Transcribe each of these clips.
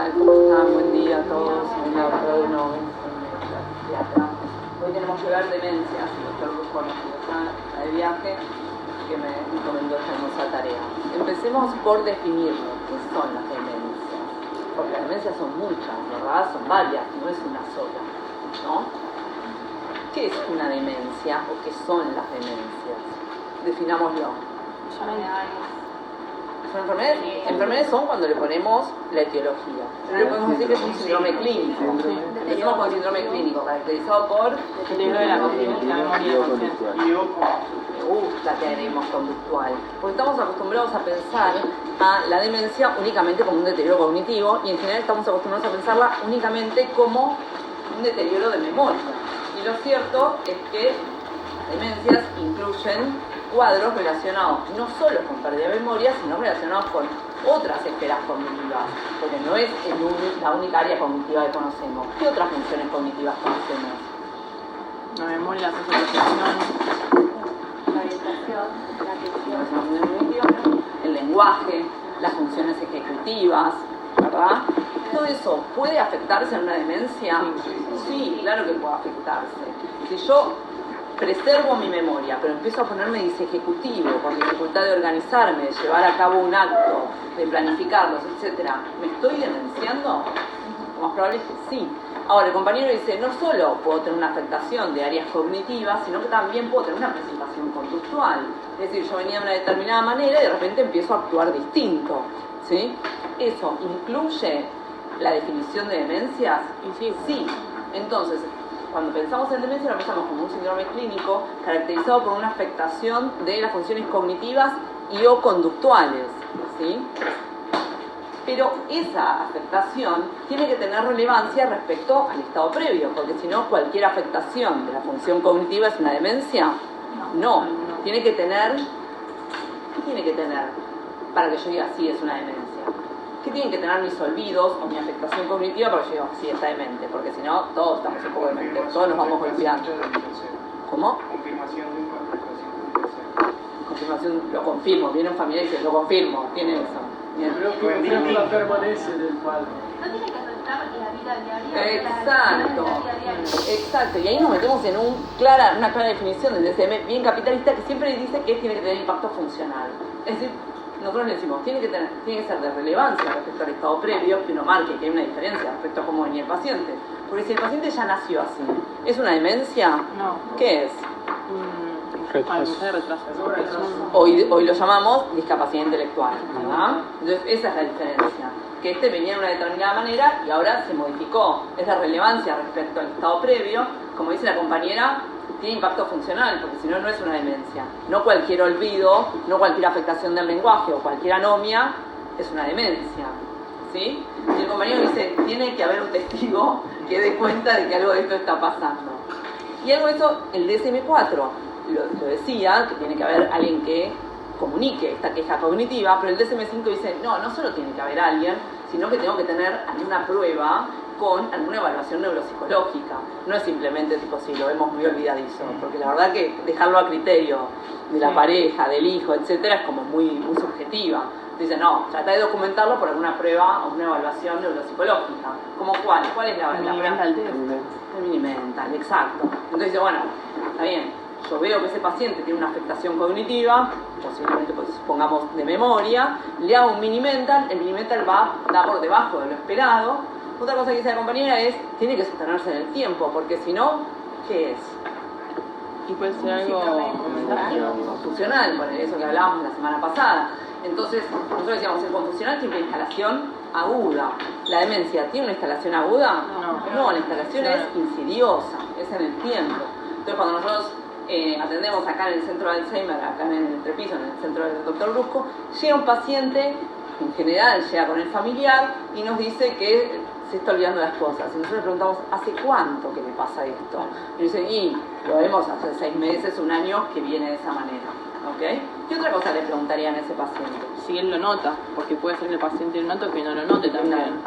tal? ¿Cómo están? Buen día a todos. Hoy tenemos que ver demencias. El doctor Brusco está de viaje, que me encomendó esta hermosa tarea. Empecemos por definirlo. ¿Qué son las demencias? Porque las demencias son muchas, ¿verdad? Son varias, no es una sola, ¿no? ¿Qué es una demencia o qué son las demencias? Definámoslo. ¿Son enfermedades? Enfermedades son cuando le ponemos la etiología. Pero le podemos decir que es un síndrome clínico. Decimos con síndrome clínico, caracterizado por deterioro de la memoria conductual. Me gusta que agreguemos conductual, porque estamos acostumbrados a pensar a la demencia únicamente como un deterioro cognitivo y en general estamos acostumbrados a pensarla únicamente como un deterioro de memoria. Y lo cierto es que las demencias incluyen cuadros relacionados no solo con pérdida de memoria, sino relacionados con otras esferas cognitivas, porque no es la única área cognitiva que conocemos. ¿Qué otras funciones cognitivas conocemos? La memoria, la asociación, la orientación, la atención, el lenguaje, las funciones ejecutivas, ¿verdad? ¿Todo eso puede afectarse en una demencia? Sí, claro que puede afectarse. Si yo preservo mi memoria, pero empiezo a ponerme disejecutivo, con dificultad de organizarme, de llevar a cabo un acto, de planificarlos, etc., ¿me estoy demenciando? Lo más probable es que sí. Ahora, el compañero dice, no solo puedo tener una afectación de áreas cognitivas, sino que también puedo tener una presentación conductual. Es decir, yo venía de una determinada manera y de repente empiezo a actuar distinto, ¿sí? ¿Eso incluye la definición de demencias? Sí. Entonces, cuando pensamos en demencia lo pensamos como un síndrome clínico caracterizado por una afectación de las funciones cognitivas y o conductuales, ¿sí? Pero esa afectación tiene que tener relevancia respecto al estado previo, porque si no, cualquier afectación de la función cognitiva es una demencia. No. Tiene que tener... ¿Qué tiene que tener para que yo diga sí es una demencia? ¿Qué tienen que tener mis olvidos o mi afectación cognitiva para que yo diga sí está demente? Porque si no, todos estamos un poco dementes, todos nos vamos golpeando. ¿Cómo? Confirmación de una afectación de un tercero. Confirmación, lo confirmo. Viene un familiar y dice, lo confirmo, tiene eso. Bien. Pero que la permanece del padre. no tiene que afectar la vida diaria. Exacto, exacto. Y ahí nos metemos en una clara definición del DSM bien capitalista que siempre dice que tiene que tener impacto funcional. Es decir, nosotros le decimos, tiene que ser de relevancia respecto al estado previo, que uno marque que hay una diferencia respecto a cómo venía el paciente. Porque si el paciente ya nació así, ¿es una demencia? No. ¿Qué es? Retraso. Hoy lo llamamos discapacidad intelectual, ¿verdad? Entonces esa es la diferencia. Que venía de una determinada manera y ahora se modificó. Es de relevancia respecto al estado previo. Como dice la compañera, tiene impacto funcional, porque si no, no es una demencia. No cualquier olvido, no cualquier afectación del lenguaje o cualquier anomia es una demencia, ¿sí? Y el compañero dice, tiene que haber un testigo que dé cuenta de que algo de esto está pasando. Y algo de eso, el DSM-4 lo decía, que tiene que haber alguien que comunique esta queja cognitiva, pero el DSM-5 dice, no solo tiene que haber alguien, sino que tengo que tener alguna prueba con alguna evaluación neuropsicológica. No es simplemente tipo, si lo vemos muy olvidadizo, porque la verdad que dejarlo a criterio de la pareja, del hijo, etcétera, es como muy subjetiva. Dice, no, trata de documentarlo por alguna prueba o una evaluación neuropsicológica. ¿Cómo cuál? ¿Cuál es la prueba? El mini-mental, exacto. Entonces dice, bueno, está bien, yo veo que ese paciente tiene una afectación cognitiva, posiblemente pues, supongamos de memoria, le hago un mini-mental, el mini-mental da por debajo de lo esperado. Otra cosa que dice la compañera es, tiene que sostenerse en el tiempo, porque si no, ¿qué es? Y puede ser algo confusional, por eso que hablábamos la semana pasada. Entonces, nosotros decíamos, el confusional tiene una instalación aguda. ¿La demencia tiene una instalación aguda? No, la instalación es insidiosa, es en el tiempo. Entonces, cuando nosotros atendemos acá en el centro de Alzheimer, acá en el entrepiso, en el centro del doctor Brusco, llega un paciente, en general llega con el familiar, y nos dice que se está olvidando las cosas. Y nosotros le preguntamos, ¿hace cuánto que le pasa esto? Y dice, lo vemos hace 6 meses, 1 año, que viene de esa manera. ¿Okay? ¿Qué otra cosa le preguntarían a ese paciente? Si él lo nota, porque puede ser que el paciente lo note o que no lo note también.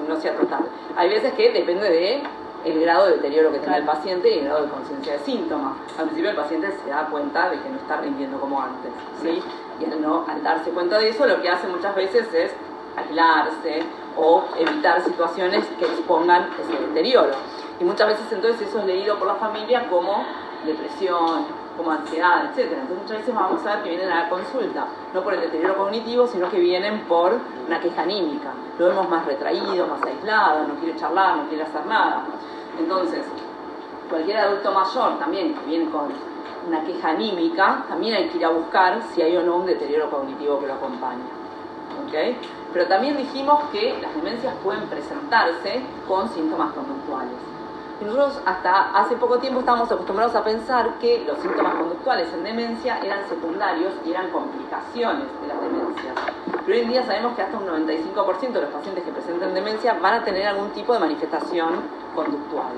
No sea total. Hay veces que depende de el grado de deterioro que tenga el paciente y el grado de conciencia de síntomas. Al principio el paciente se da cuenta de que no está rindiendo como antes, ¿sí? Y al darse cuenta de eso, lo que hace muchas veces es aislarse o evitar situaciones que expongan ese deterioro. Y muchas veces entonces eso es leído por la familia como depresión, como ansiedad, etc. Entonces muchas veces vamos a ver que vienen a la consulta, no por el deterioro cognitivo, sino que vienen por una queja anímica. Lo vemos más retraído, más aislado, no quiere charlar, no quiere hacer nada. Entonces, cualquier adulto mayor también que viene con una queja anímica, también hay que ir a buscar si hay o no un deterioro cognitivo que lo acompaña. ¿Okay? Pero también dijimos que las demencias pueden presentarse con síntomas conductuales. Y nosotros hasta hace poco tiempo estábamos acostumbrados a pensar que los síntomas conductuales en demencia eran secundarios y eran complicaciones de las demencias. Pero hoy en día sabemos que hasta un 95% de los pacientes que presenten demencia van a tener algún tipo de manifestación conductual,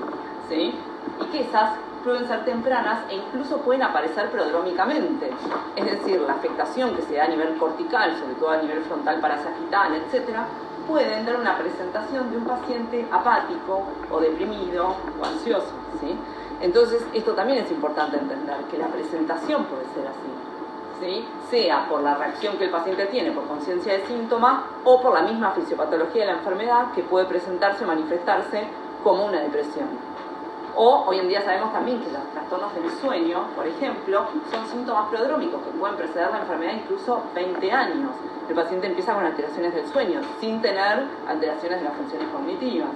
¿sí? Y que esas pueden ser tempranas e incluso pueden aparecer prodrómicamente. Es decir, la afectación que se da a nivel cortical, sobre todo a nivel frontal parasagital, etc., pueden dar una presentación de un paciente apático o deprimido o ansioso, ¿sí? Entonces, esto también es importante entender, que la presentación puede ser así, ¿sí? Sea por la reacción que el paciente tiene por conciencia de síntoma o por la misma fisiopatología de la enfermedad que puede presentarse o manifestarse como una depresión. O hoy en día sabemos también que los trastornos del sueño, por ejemplo, son síntomas prodrómicos que pueden preceder la enfermedad incluso 20 años. El paciente empieza con alteraciones del sueño sin tener alteraciones de las funciones cognitivas,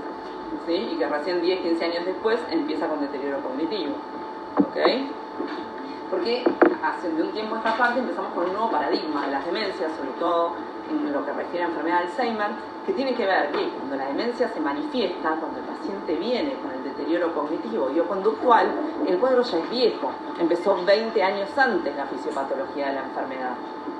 ¿sí? Y que recién 10, 15 años después empieza con deterioro cognitivo. ¿Ok? Porque hace de un tiempo a esta parte empezamos con un nuevo paradigma de las demencias, sobre todo en lo que refiere a enfermedad de Alzheimer, que tiene que ver que cuando la demencia se manifiesta, cuando el paciente viene con el deterioro cognitivo y o conductual, el cuadro ya es viejo. Empezó 20 años antes la fisiopatología de la enfermedad,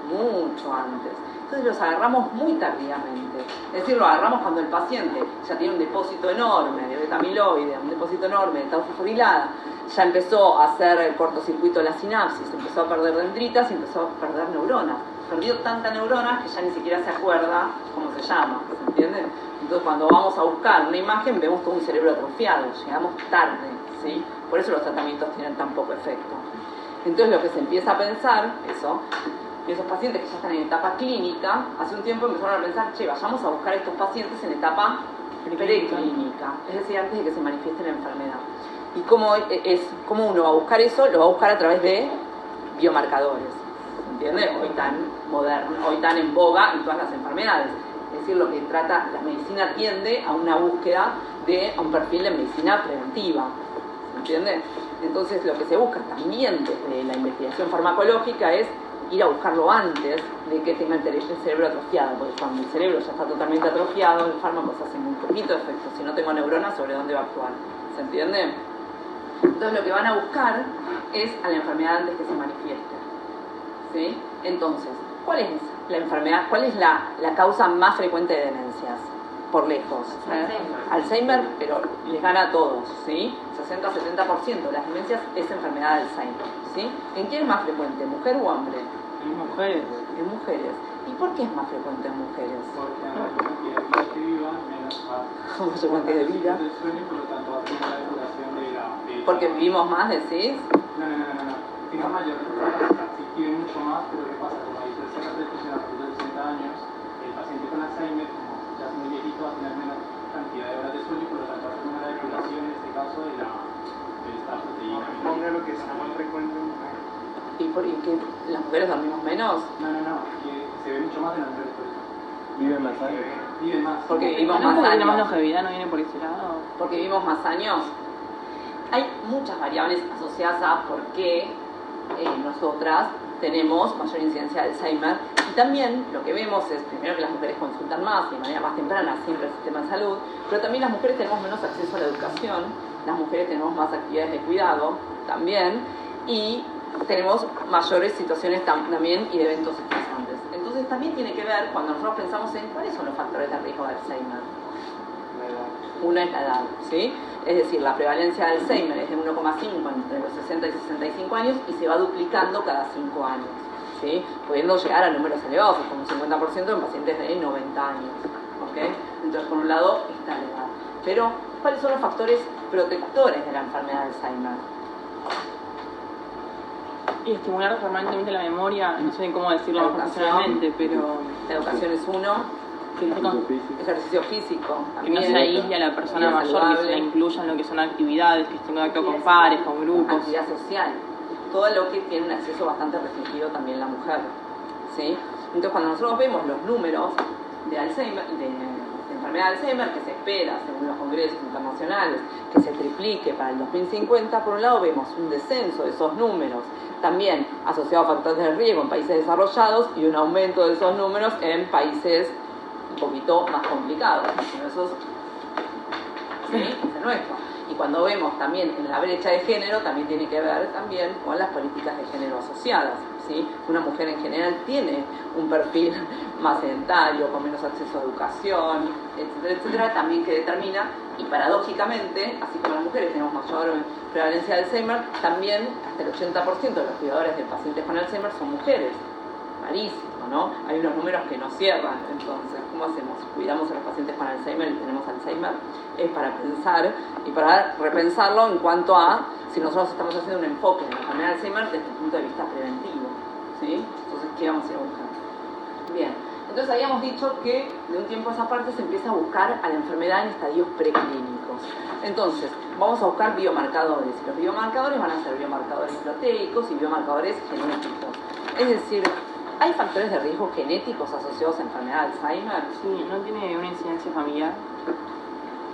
mucho antes. Entonces los agarramos muy tardíamente. Es decir, lo agarramos cuando el paciente ya tiene un depósito enorme de beta-amiloide, un depósito enorme de tau fosforilada, ya empezó a hacer cortocircuito de la sinapsis, empezó a perder dendritas y empezó a perder neuronas. Perdió tantas neuronas que ya ni siquiera se acuerda cómo se llama, ¿se entiende? Entonces cuando vamos a buscar una imagen vemos todo un cerebro atrofiado, llegamos tarde, ¿sí? Por eso los tratamientos tienen tan poco efecto. Entonces lo que se empieza a pensar, esos pacientes que ya están en etapa clínica, hace un tiempo empezaron a pensar, che, vayamos a buscar a estos pacientes en etapa preclínica, es decir, antes de que se manifieste la enfermedad. ¿Y cómo uno va a buscar eso? Lo va a buscar a través de biomarcadores, ¿entiendes? Hoy tan moderno, hoy tan en boga en todas las enfermedades. Es decir, lo que trata, la medicina tiende a una búsqueda de un perfil de medicina preventiva, ¿entiendes? Entonces lo que se busca también desde la investigación farmacológica es ir a buscarlo antes de que tenga el cerebro atrofiado, porque cuando el cerebro ya está totalmente atrofiado, el fármaco se hace muy poquito efecto. Si no tengo neuronas, ¿sobre dónde va a actuar? ¿Se entiende? Entonces lo que van a buscar es a la enfermedad antes que se manifieste, ¿sí? Entonces, ¿cuál es la enfermedad? ¿Cuál es la causa más frecuente de demencias? Por lejos. Alzheimer, pero les gana a todos, ¿sí? 60-70% de las demencias es enfermedad de Alzheimer, ¿sí? ¿En quién es más frecuente, mujer o hombre? En mujeres. En mujeres. ¿Y por qué es más frecuente en mujeres? Porque a la cantidad que vivan, menos va Mayor cantidad de vida. del sueño, por lo tanto va a tener la duración de la... Porque vivimos más, decís. No. Tiene mayor duración, sí vive mucho más, pero ¿qué pasa? Como hay terceras detección a partir de 60 años, el paciente con Alzheimer, como ya es muy viejito, va a tener menos cantidad de horas de sueño, por lo tanto va a tener una depuración, en este caso, de esta proteína. Ponga lo que sea más frecuente en mujeres. ¿Y por qué las mujeres dormimos menos? No, que se ve mucho más en las mujeres por eso. Vive más años. Vive más. Porque vivimos ¿No más porque tiene más años. longevidad no viene por ese lado? Porque vivimos más años. Hay muchas variables asociadas a por qué nosotras tenemos mayor incidencia de Alzheimer. Y también lo que vemos es, primero, que las mujeres consultan más y de manera más temprana siempre el sistema de salud, pero también las mujeres tenemos menos acceso a la educación, las mujeres tenemos más actividades de cuidado también, y tenemos mayores situaciones también y de eventos estresantes. Entonces también tiene que ver cuando nosotros pensamos en cuáles son los factores de riesgo de Alzheimer. Uno es la edad, ¿sí? Es decir, la prevalencia de Alzheimer es de 1,5 entre los 60 y 65 años y se va duplicando cada 5 años, ¿sí? Pudiendo llegar a números elevados, como un 50% en pacientes de 90 años, ¿ok? Entonces, por un lado está la edad. Pero, ¿cuáles son los factores protectores de la enfermedad de Alzheimer? Y estimular permanentemente la memoria, no sé cómo decirlo La educación. profesionalmente, pero... La educación es uno, Ejercicio físico. Que no se aísle a la persona vida mayor, que se la incluya en lo que son actividades, que esté en contacto con pares, con grupos. Actividad social. Todo lo que tiene un acceso bastante restringido también la mujer. ¿Sí? Entonces, cuando nosotros vemos los números de Alzheimer, de enfermedad de Alzheimer, que se espera, según los congresos internacionales, que se triplique para el 2050, por un lado vemos un descenso de esos números, también asociado a factores de riesgo en países desarrollados, y un aumento de esos números en países un poquito más complicados. Esos, ¿sí? Es el nuestro. Y cuando vemos también en la brecha de género, también tiene que ver también con las políticas de género asociadas. ¿Sí? Una mujer en general tiene un perfil más sedentario, con menos acceso a educación, etcétera, etcétera, también que determina, y paradójicamente, así como las mujeres tenemos mayor prevalencia de Alzheimer, también hasta el 80% de los cuidadores de pacientes con Alzheimer son mujeres. Rarísimo, ¿no? Hay unos números que no cierran. Entonces, ¿cómo hacemos? Cuidamos a los pacientes con Alzheimer y tenemos Alzheimer. Es para pensar y para repensarlo en cuanto a si nosotros estamos haciendo un enfoque en la enfermedad de Alzheimer desde el punto de vista preventivo, ¿sí? Entonces, ¿qué vamos a ir a buscar? Bien, entonces habíamos dicho que de un tiempo a esa parte se empieza a buscar a la enfermedad en estadios preclínicos. Entonces, vamos a buscar biomarcadores. Y los biomarcadores van a ser biomarcadores proteicos y biomarcadores genéticos. Es decir, ¿hay factores de riesgo genéticos asociados a enfermedad de Alzheimer? Sí, ¿no tiene una incidencia familiar?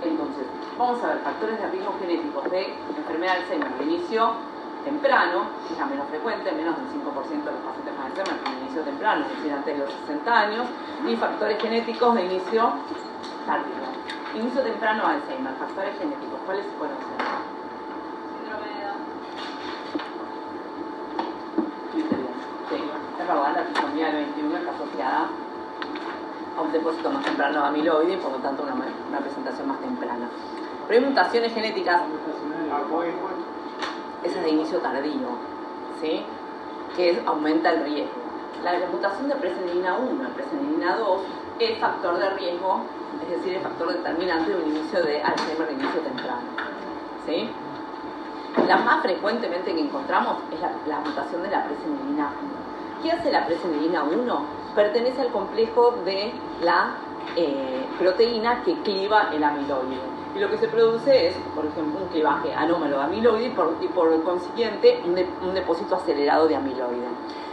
Entonces, vamos a ver factores de riesgo genéticos de enfermedad de Alzheimer de inicio temprano, que es la menos frecuente, menos del 5% de los pacientes con Alzheimer de inicio temprano, es decir, antes de los 60 años, y factores genéticos de inicio tardío. Inicio temprano Alzheimer, factores genéticos, ¿cuáles se pueden ser? Síndrome de Down. Sí, es verdad, la trisomía del 21 está asociada a un depósito más temprano de amiloide y por lo tanto una presentación más temprana. Pero hay mutaciones genéticas, esa es de inicio tardío, ¿sí? Que aumenta el riesgo. La mutación de presenilina 1 y presenilina 2 es factor de riesgo, es decir, el factor determinante de un inicio de Alzheimer de inicio temprano, ¿sí? La más frecuentemente que encontramos es la mutación de la presenilina 1. ¿Qué hace la presenilina 1? Pertenece al complejo de la proteína que cliva el amiloide. Y lo que se produce es, por ejemplo, un clivaje anómalo de amiloide y por consiguiente un depósito acelerado de amiloide.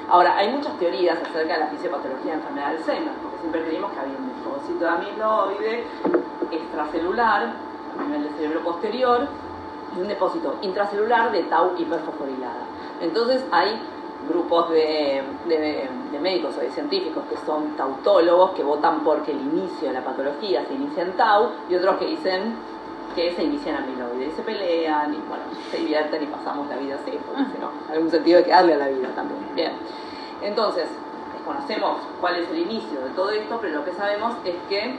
Ahora, hay muchas teorías acerca de la fisiopatología de la enfermedad de Alzheimer, porque siempre creímos que había un depósito de amiloide extracelular a nivel del cerebro posterior y un depósito intracelular de tau hiperfosforilada. Entonces hay grupos de médicos o de científicos que son tautólogos, que votan porque el inicio de la patología se inicia en tau, y otros que dicen que se inicia en amiloide, y se pelean y bueno, se divierten y pasamos la vida así, porque si no, hay algún sentido de que darle a la vida también. Bien, entonces desconocemos cuál es el inicio de todo esto, pero lo que sabemos es que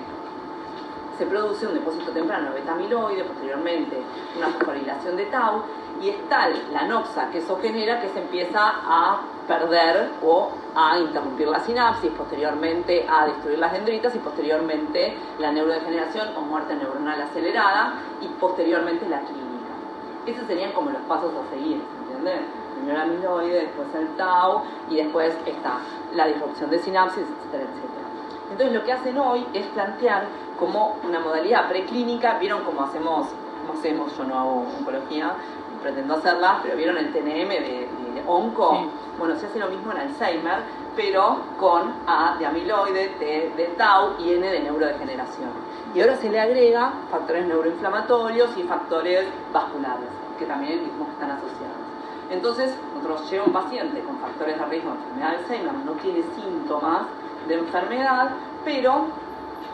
se produce un depósito temprano de beta-amiloide, posteriormente una fosforilación de tau, y es tal la noxa que eso genera que se empieza a perder o a interrumpir la sinapsis, posteriormente a destruir las dendritas y posteriormente la neurodegeneración o muerte neuronal acelerada y posteriormente la clínica. Esos serían como los pasos a seguir, ¿entiendes? Primero el amiloide, después el tau y después está la disrupción de sinapsis, etcétera, etcétera. Entonces lo que hacen hoy es plantear como una modalidad preclínica, vieron cómo hacemos, yo no hago oncología, pretendo hacerla, pero vieron el TNM de onco, sí. Bueno, se hace lo mismo en Alzheimer, pero con A de amiloide, T de tau y N de neurodegeneración. Y ahora se le agrega factores neuroinflamatorios y factores vasculares, que también mismos están asociados. Entonces, nosotros llega un paciente con factores de riesgo de enfermedad de Alzheimer, no tiene síntomas de enfermedad, pero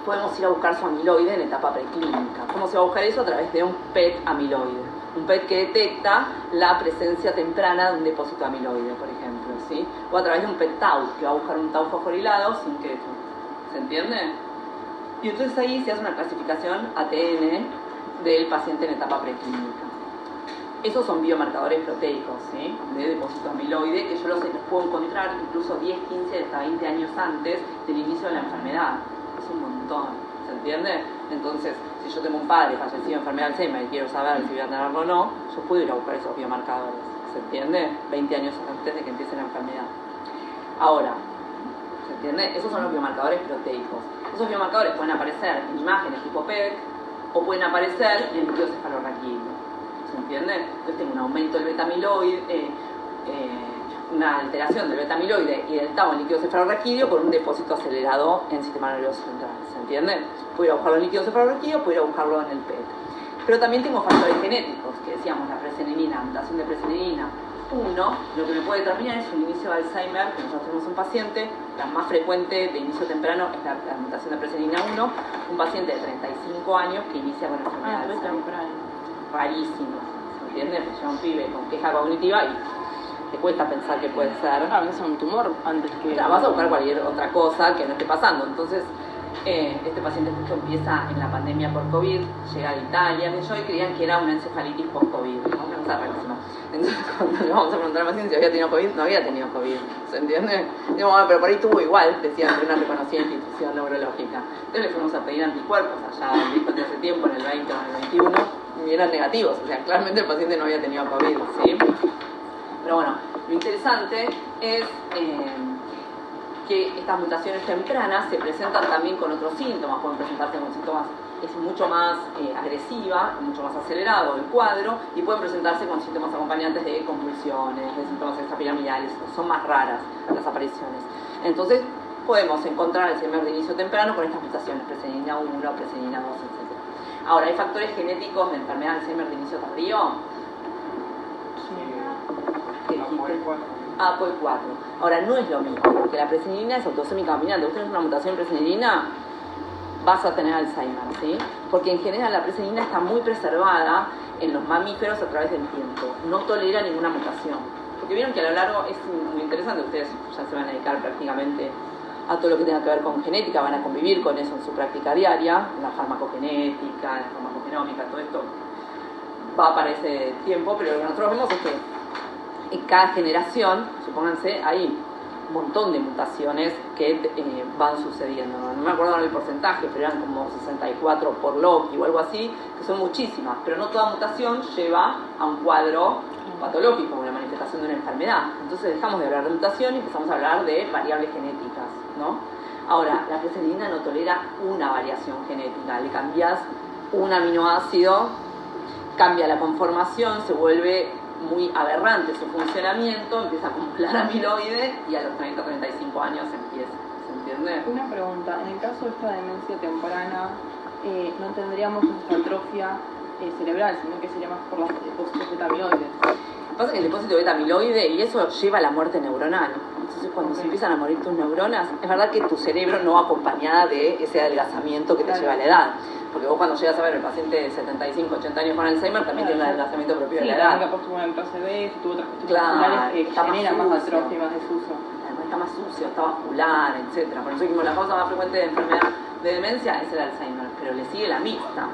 podemos ir a buscar su amiloide en etapa preclínica. ¿Cómo se va a buscar eso? A través de un PET amiloide. Un PET que detecta la presencia temprana de un depósito de amiloide, por ejemplo, ¿sí? O a través de un PET tau, que va a buscar un tau fosforilado sin que... ¿Se entiende? Y entonces ahí se hace una clasificación ATN del paciente en etapa preclínica. Esos son biomarcadores proteicos, ¿sí? De depósito amiloide, que yo los puedo encontrar incluso 10, 15, hasta 20 años antes del inicio de la enfermedad. Es un montón, ¿se entiende? Entonces, si yo tengo un padre fallecido de enfermedad de Alzheimer y quiero saber si voy a tenerlo o no, yo puedo ir a buscar esos biomarcadores, ¿se entiende? 20 años antes de que empiece la enfermedad. Ahora, ¿Se entiende? Esos son los biomarcadores proteicos. Esos biomarcadores pueden aparecer en imágenes tipo PET o pueden aparecer en el líquido cefalorraquídeo. ¿Se entiende? Entonces tengo un aumento del beta-amiloide, una alteración del beta-amiloide y del tau en líquido cefalorraquídeo con un depósito acelerado en el sistema nervioso central. ¿Se entiende? Puedo ir a buscarlo en líquido cefalorraquídeo, puedo ir a buscarlo en el PET. Pero también tengo factores genéticos, que decíamos, la presenilina, mutación de presenilina 1, lo que me puede determinar es un inicio de Alzheimer, que nosotros tenemos un paciente, la más frecuente de inicio temprano es la mutación de presenilina 1, un paciente de 35 años que inicia con enfermedad de Alzheimer. Rarísimo, ¿se entiende? Pues llega un pibe con queja cognitiva y te cuesta pensar que puede ser. A veces un tumor antes que... Claro, vas a buscar cualquier otra cosa que no esté pasando. Entonces, este paciente justo empieza en la pandemia por COVID, llega de Italia, y creían que era una encefalitis post-COVID, ¿no? Una cosa rarísima. Entonces, cuando le vamos a preguntar al paciente si había tenido COVID, no había tenido COVID, ¿se entiende? Digo, bueno, pero por ahí tuvo igual, decían, de una reconocida institución neurológica. Entonces le fuimos a pedir anticuerpos allá, de hace tiempo, en el 20 o en el 21, y eran negativos, o sea, claramente el paciente no había tenido COVID, ¿sí? Pero bueno, lo interesante es que estas mutaciones tempranas se presentan también con otros síntomas, pueden presentarse con síntomas, es mucho más agresiva, mucho más acelerado el cuadro, y pueden presentarse con síntomas acompañantes de convulsiones, de síntomas extrapiramidales, son más raras las apariciones. Entonces podemos encontrar Alzheimer de inicio temprano con estas mutaciones, presenilina 1, presenilina 2, etc. Ahora, ¿hay factores genéticos de enfermedad de Alzheimer de inicio tardío? APOE4. Ahora, no es lo mismo, porque la presenilina es autosómica dominante. Usted tiene una mutación en presenilina, vas a tener Alzheimer, ¿sí? Porque en general la presenilina está muy preservada en los mamíferos a través del tiempo. No tolera ninguna mutación. Porque vieron que a lo largo es muy interesante, ustedes ya se van a dedicar prácticamente a todo lo que tenga que ver con genética, van a convivir con eso en su práctica diaria, la farmacogenética, la farmacogenómica, todo esto va para ese tiempo, pero lo que nosotros vemos es que en cada generación, supónganse, hay un montón de mutaciones que van sucediendo. No me acuerdo el porcentaje, pero eran como 64 por Loki o algo así, que son muchísimas, pero no toda mutación lleva a un cuadro patológico, una manifestación de una enfermedad. Entonces dejamos de hablar de mutación y empezamos a hablar de variables genéticas, ¿no? Ahora, la presenilina no tolera una variación genética, le cambias un aminoácido, cambia la conformación, se vuelve muy aberrante su funcionamiento, empieza a acumular amiloide y a los 30-35 años empieza, ¿se entiende? Una pregunta, en el caso de esta demencia temprana, no tendríamos esta atrofia cerebral, sino que sería más por los depósitos beta-amiloides. Lo que pasa es que el depósito de beta-amiloide y eso lleva a la muerte neuronal. Entonces cuando se empiezan a morir tus neuronas, es verdad que tu cerebro no va acompañada de ese adelgazamiento que te lleva a la edad. Porque vos cuando llegas a ver el paciente de 75, 80 años con Alzheimer también tiene un adelgazamiento propio de la edad. Sí, capaz tuvo una ACV, tuvo otras cuestiones vasculares que generan más atrofia y más desuso. Además está más sucio, está vascular, etc. Por eso dijimos la causa más frecuente de enfermedad de demencia es el Alzheimer, pero le sigue la mixta.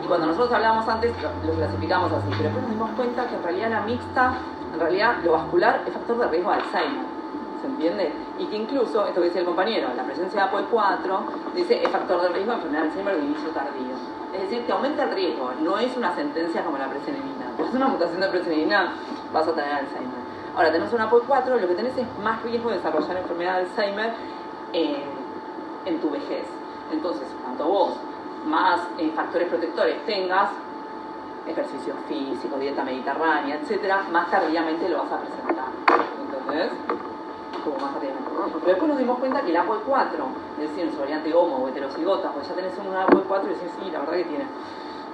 Y cuando nosotros hablábamos antes lo clasificamos así, pero después nos dimos cuenta que en realidad la mixta, en realidad lo vascular es factor de riesgo de Alzheimer. ¿Se entiende? Y que incluso, esto que decía el compañero, la presencia de APOE4 dice es factor de riesgo de enfermedad de Alzheimer de inicio tardío. Es decir, que aumenta el riesgo, no es una sentencia como la presenilina. Si es una mutación de presenilina, vas a tener Alzheimer. Ahora, tenés una APOE4, lo que tenés es más riesgo de desarrollar enfermedad de Alzheimer en tu vejez. Entonces, cuanto vos más factores protectores tengas, ejercicio físico, dieta mediterránea, etcétera, más tardíamente lo vas a presentar. ¿Entendés? Como más rápidamente. Pero después nos dimos cuenta que el APOE4, es decir, en su variante homo o heterocigota, pues ya tenés un APOE4 y decís, sí, la verdad que tiene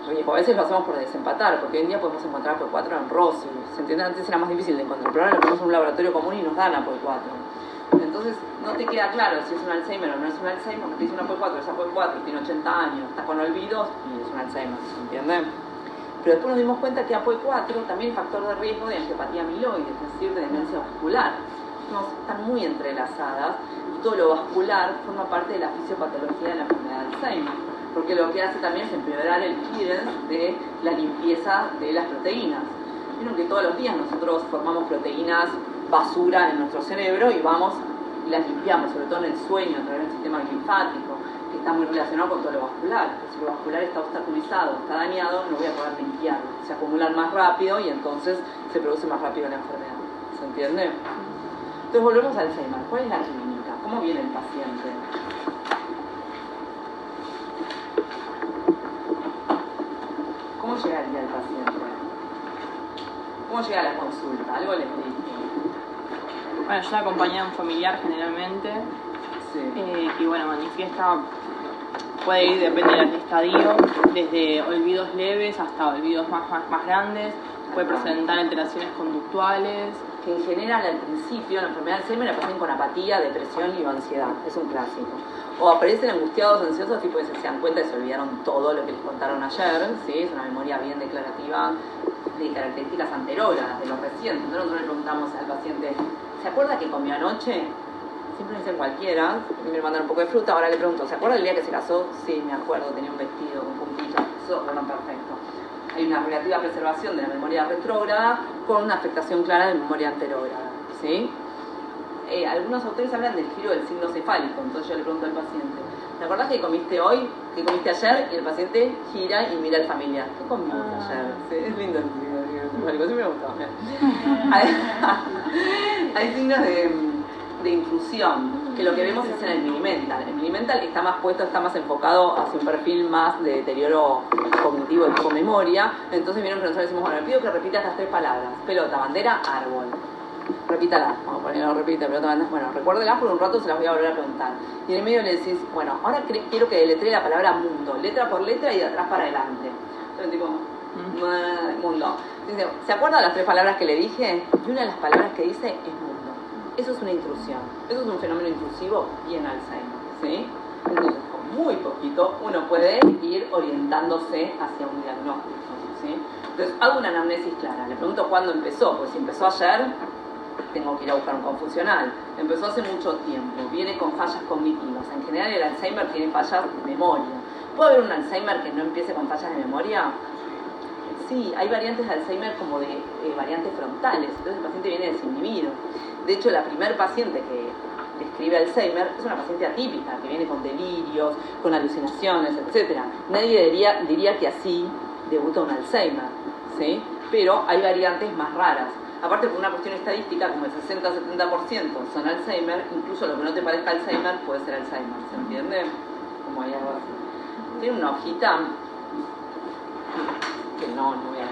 riesgo. A veces lo hacemos por desempatar, porque hoy en día podemos encontrar APOE4 en Rossi. ¿Se entiende? Antes era más difícil de encontrar, pero ahora lo ponemos en un laboratorio común y nos dan APOE4. Entonces no te queda claro si es un Alzheimer o no es un Alzheimer, porque te dice un APOE4, es APOE4, tiene 80 años, está con olvidos y es un Alzheimer, ¿se entiende? Pero después nos dimos cuenta que APOE4 también es factor de riesgo de angiopatía amiloide, es decir, de demencia vascular. Están muy entrelazadas y todo lo vascular forma parte de la fisiopatología de la enfermedad de Alzheimer, porque lo que hace también es empeorar el clearance de la limpieza de las proteínas. Vieron que todos los días nosotros formamos proteínas basura en nuestro cerebro y vamos y las limpiamos, sobre todo en el sueño, a través del sistema linfático, que está muy relacionado con todo lo vascular. Si lo vascular está obstaculizado, está dañado, no voy a poder limpiarlo. Se acumulan más rápido y entonces se produce más rápido la enfermedad. ¿Se entiende? Entonces volvemos al Alzheimer. ¿Cuál es la clínica? ¿Cómo viene el paciente? ¿Cómo llegaría el paciente? ¿Cómo llega a la consulta? Algo les dije. Bueno, yo la acompañé a un familiar generalmente, Sí. y bueno, manifiesta, puede ir, depende del estadio, desde olvidos leves hasta olvidos más grandes, puede presentar alteraciones conductuales. Que en general al principio la enfermedad de Alzheimer aparecen con apatía, depresión y ansiedad, es un clásico. O aparecen angustiados, ansiosos, tipo que se dan cuenta y se olvidaron todo lo que les contaron ayer, ¿sí? Es una memoria bien declarativa de características anterógradas, de lo reciente. Entonces nosotros le preguntamos al paciente, ¿se acuerda que comió anoche? Siempre dicen cualquiera, me mandan un poco de fruta, ahora le pregunto, ¿se acuerda el día que se casó? Sí, me acuerdo, tenía un vestido con puntitas, eso, bueno, perfecto. Hay una relativa preservación de la memoria retrógrada con una afectación clara de memoria anterógrada, ¿sí? Algunos autores hablan del giro del signo cefálico, entonces yo le pregunto al paciente, ¿te acordás que comiste hoy, que comiste ayer? Y el paciente gira y mira al familiar, ¿qué comimos ayer? Sí, es lindo el signo cefálico, sí me gustó. Hay signos de intrusión, que lo que vemos es en el mini-mental. El mini-mental está más puesto, está más enfocado hacia un perfil más de deterioro cognitivo y con memoria. Entonces vieron que nosotros decimos, bueno, le pido que repita estas 3 palabras: pelota, bandera, árbol. Repítalas, vamos a ponerlo, repite, pelota, bandera. Bueno, recuérdelas, por un rato se las voy a volver a preguntar. Y en el medio le decís, bueno, ahora quiero que deletree la palabra mundo, letra por letra y de atrás para adelante. Entonces tipo, mundo. Dice, ¿se acuerda de las 3 palabras que le dije? Y una de las palabras que dice es mundo. Eso es una intrusión, eso es un fenómeno intrusivo y en Alzheimer, ¿sí? Entonces, con muy poquito uno puede ir orientándose hacia un diagnóstico, ¿sí? Entonces, hago una anamnesis clara, le pregunto cuándo empezó, pues si empezó ayer, tengo que ir a buscar un confusional. Empezó hace mucho tiempo, viene con fallas cognitivas. En general el Alzheimer tiene fallas de memoria. ¿Puede haber un Alzheimer que no empiece con fallas de memoria? Sí, hay variantes de Alzheimer como de variantes frontales, entonces el paciente viene desinhibido. De hecho, la primer paciente que describe Alzheimer es una paciente atípica, que viene con delirios, con alucinaciones, etc. Nadie diría que así debuta un Alzheimer, ¿sí? Pero hay variantes más raras. Aparte, por una cuestión estadística, como el 60-70% son Alzheimer, incluso lo que no te parezca Alzheimer puede ser Alzheimer, ¿se entiende? Como hay algo así. Tiene una hojita que no voy a...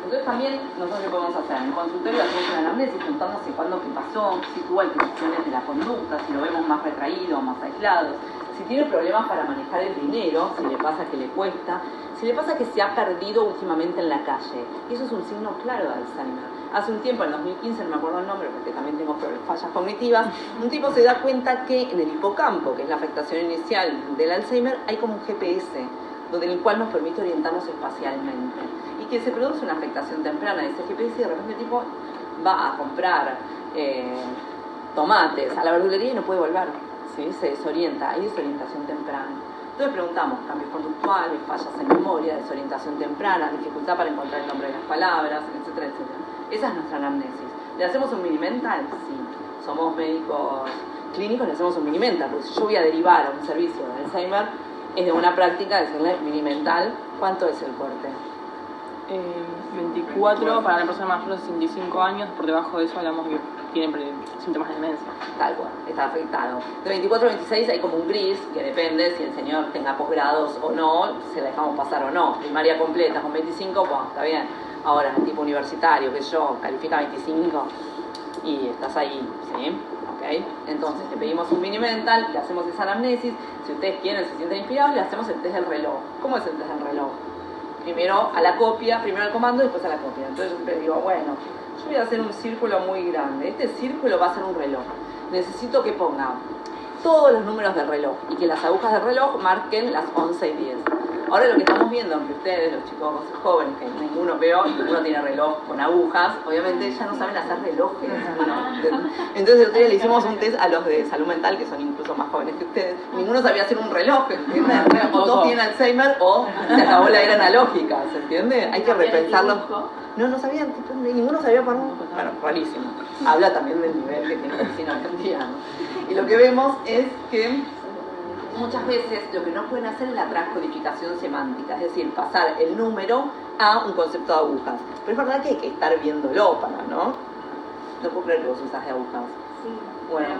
Entonces también nosotros qué podemos hacer, en el consultorio hacemos una anamnesis preguntándose cuándo que pasó, si tuvo alteraciones de la conducta, si lo vemos más retraído, más aislado, si tiene problemas para manejar el dinero, si le pasa que le cuesta, si le pasa que se ha perdido últimamente en la calle. Y eso es un signo claro de Alzheimer. Hace un tiempo, en 2015, no me acuerdo el nombre porque también tengo fallas cognitivas, un tipo se da cuenta que en el hipocampo, que es la afectación inicial del Alzheimer, hay como un GPS, donde el cual nos permite orientarnos espacialmente. Y que se produce una afectación temprana de ese GPS y de repente el tipo va a comprar tomates a la verdulería y no puede volver, ¿sí? Se desorienta, hay desorientación temprana. Entonces preguntamos cambios conductuales, fallas en memoria, desorientación temprana, dificultad para encontrar el nombre de las palabras, etcétera, etcétera. Esa es nuestra anamnesis. ¿Le hacemos un mini-mental? Sí. Somos médicos clínicos, le hacemos un mini-mental, porque si yo voy a derivar a un servicio de Alzheimer, es de una práctica decirle mini-mental. ¿Cuánto es el corte? 24 para la persona mayor de 65 años, por debajo de eso hablamos que tienen síntomas de demencia. Tal cual, está afectado. De 24 a 26 hay como un gris, que depende si el señor tenga posgrados o no, se la dejamos pasar o no. Primaria completa con 25, bueno, está bien. Ahora, el tipo universitario, que yo, califica 25 y estás ahí, ¿sí? ¿Ok? Entonces le pedimos un mini-mental, le hacemos esa anamnesis. Si ustedes quieren, se sienten inspirados, le hacemos el test del reloj. ¿Cómo es el test del reloj? Primero a la copia, primero al comando y después a la copia. Entonces yo siempre digo, bueno, yo voy a hacer un círculo muy grande. Este círculo va a ser un reloj. Necesito que ponga todos los números del reloj y que las agujas del reloj marquen las 11 y 10. Ahora lo que estamos viendo entre ustedes, los chicos jóvenes, que ninguno veo y ninguno tiene reloj con agujas, obviamente ya no saben hacer relojes. Entonces el otro día le hicimos un test a los de salud mental, que son incluso más jóvenes que ustedes. Ninguno sabía hacer un reloj, ¿entiendes? O todos tienen Alzheimer o se acabó la era analógica, ¿se entiende? Hay que repensarlo. No sabían, tipo, ninguno sabía para un... Bueno, rarísimo. Habla también del nivel que tiene la medicina argentina, ¿no? Y lo que vemos es que muchas veces lo que no pueden hacer es la transcodificación semántica, es decir, pasar el número a un concepto de agujas. Pero es verdad que hay que estar viéndolo para, ¿no? No puedo creer que vos usás de agujas. Sí, Bueno,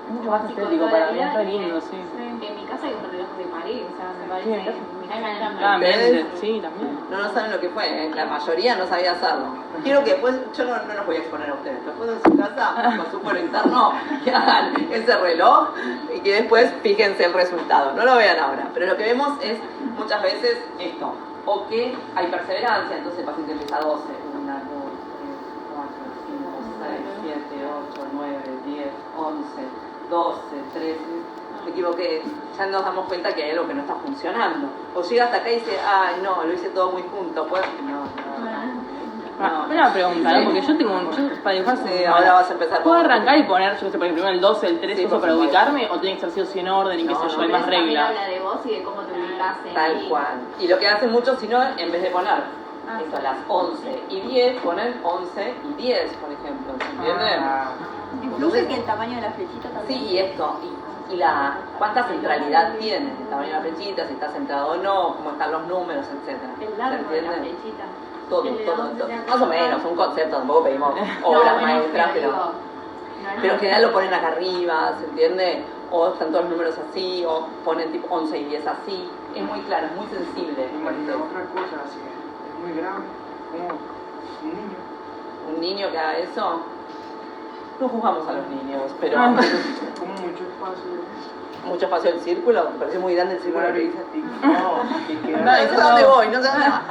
Mucho más estético para mí, es re lindo, sí. En mi casa hay un reloj de pared, o sea, me Sí, parece. claramente, sí, también. No saben lo que fue, la mayoría no sabía hacerlo. Quiero que después, yo no los voy a exponer a ustedes, pero después en su casa, con su fuero interno, que hagan ese reloj y que después fíjense el resultado. No lo vean ahora, pero lo que vemos es muchas veces esto, o que hay perseverancia, entonces el paciente empieza a 12, 1, 2, 3, 4, 5, 6, 7, 8, 9, 10, 11, 12, 13... Me equivoqué, ya nos damos cuenta que hay algo que no está funcionando. O llega hasta acá y dice, ay no, lo hice todo muy junto, pues no. Una pregunta, ¿no? Porque yo tengo para dibujar Sí, ahora vas a empezar. ¿Puedo arrancar y poner, yo qué sé, por ejemplo, el 12, el 13, Sí, eso por para supuesto. ubicarme? ¿O tiene que ser sí o sí en orden y qué No, sé yo, no, hay más También reglas? habla de vos y de cómo te ubicás en Tal ahí. cual. Y lo que hacen muchos, si no, en vez de poner eso, las 11 y 10, ponen 11 y 10, por ejemplo. ¿Se entiende? Incluye que el tamaño de la flechita también. Sí, y esto. Y la cuánta centralidad tiene, el tamaño de la flechita, si está centrado o no, cómo están los números, etc. El largo de la flechita. Todo, El de todo, 11 todo. se Más o menos, un concepto, tampoco pedimos No, obras bueno, maestras, digo, pero no es en lo- general lo ponen acá arriba, ¿se entiende? O están todos los números así, o ponen tipo 11 y 10 así. Es muy claro, es muy sensible. Imagina otra cosa así, es muy grave, como un niño. Un niño que haga eso, no juzgamos a los niños, pero Como mucho espacio. mucho espacio del círculo, me parece muy grande el círculo que dice. No, y queda- No sé a dónde voy, no sé a dónde va.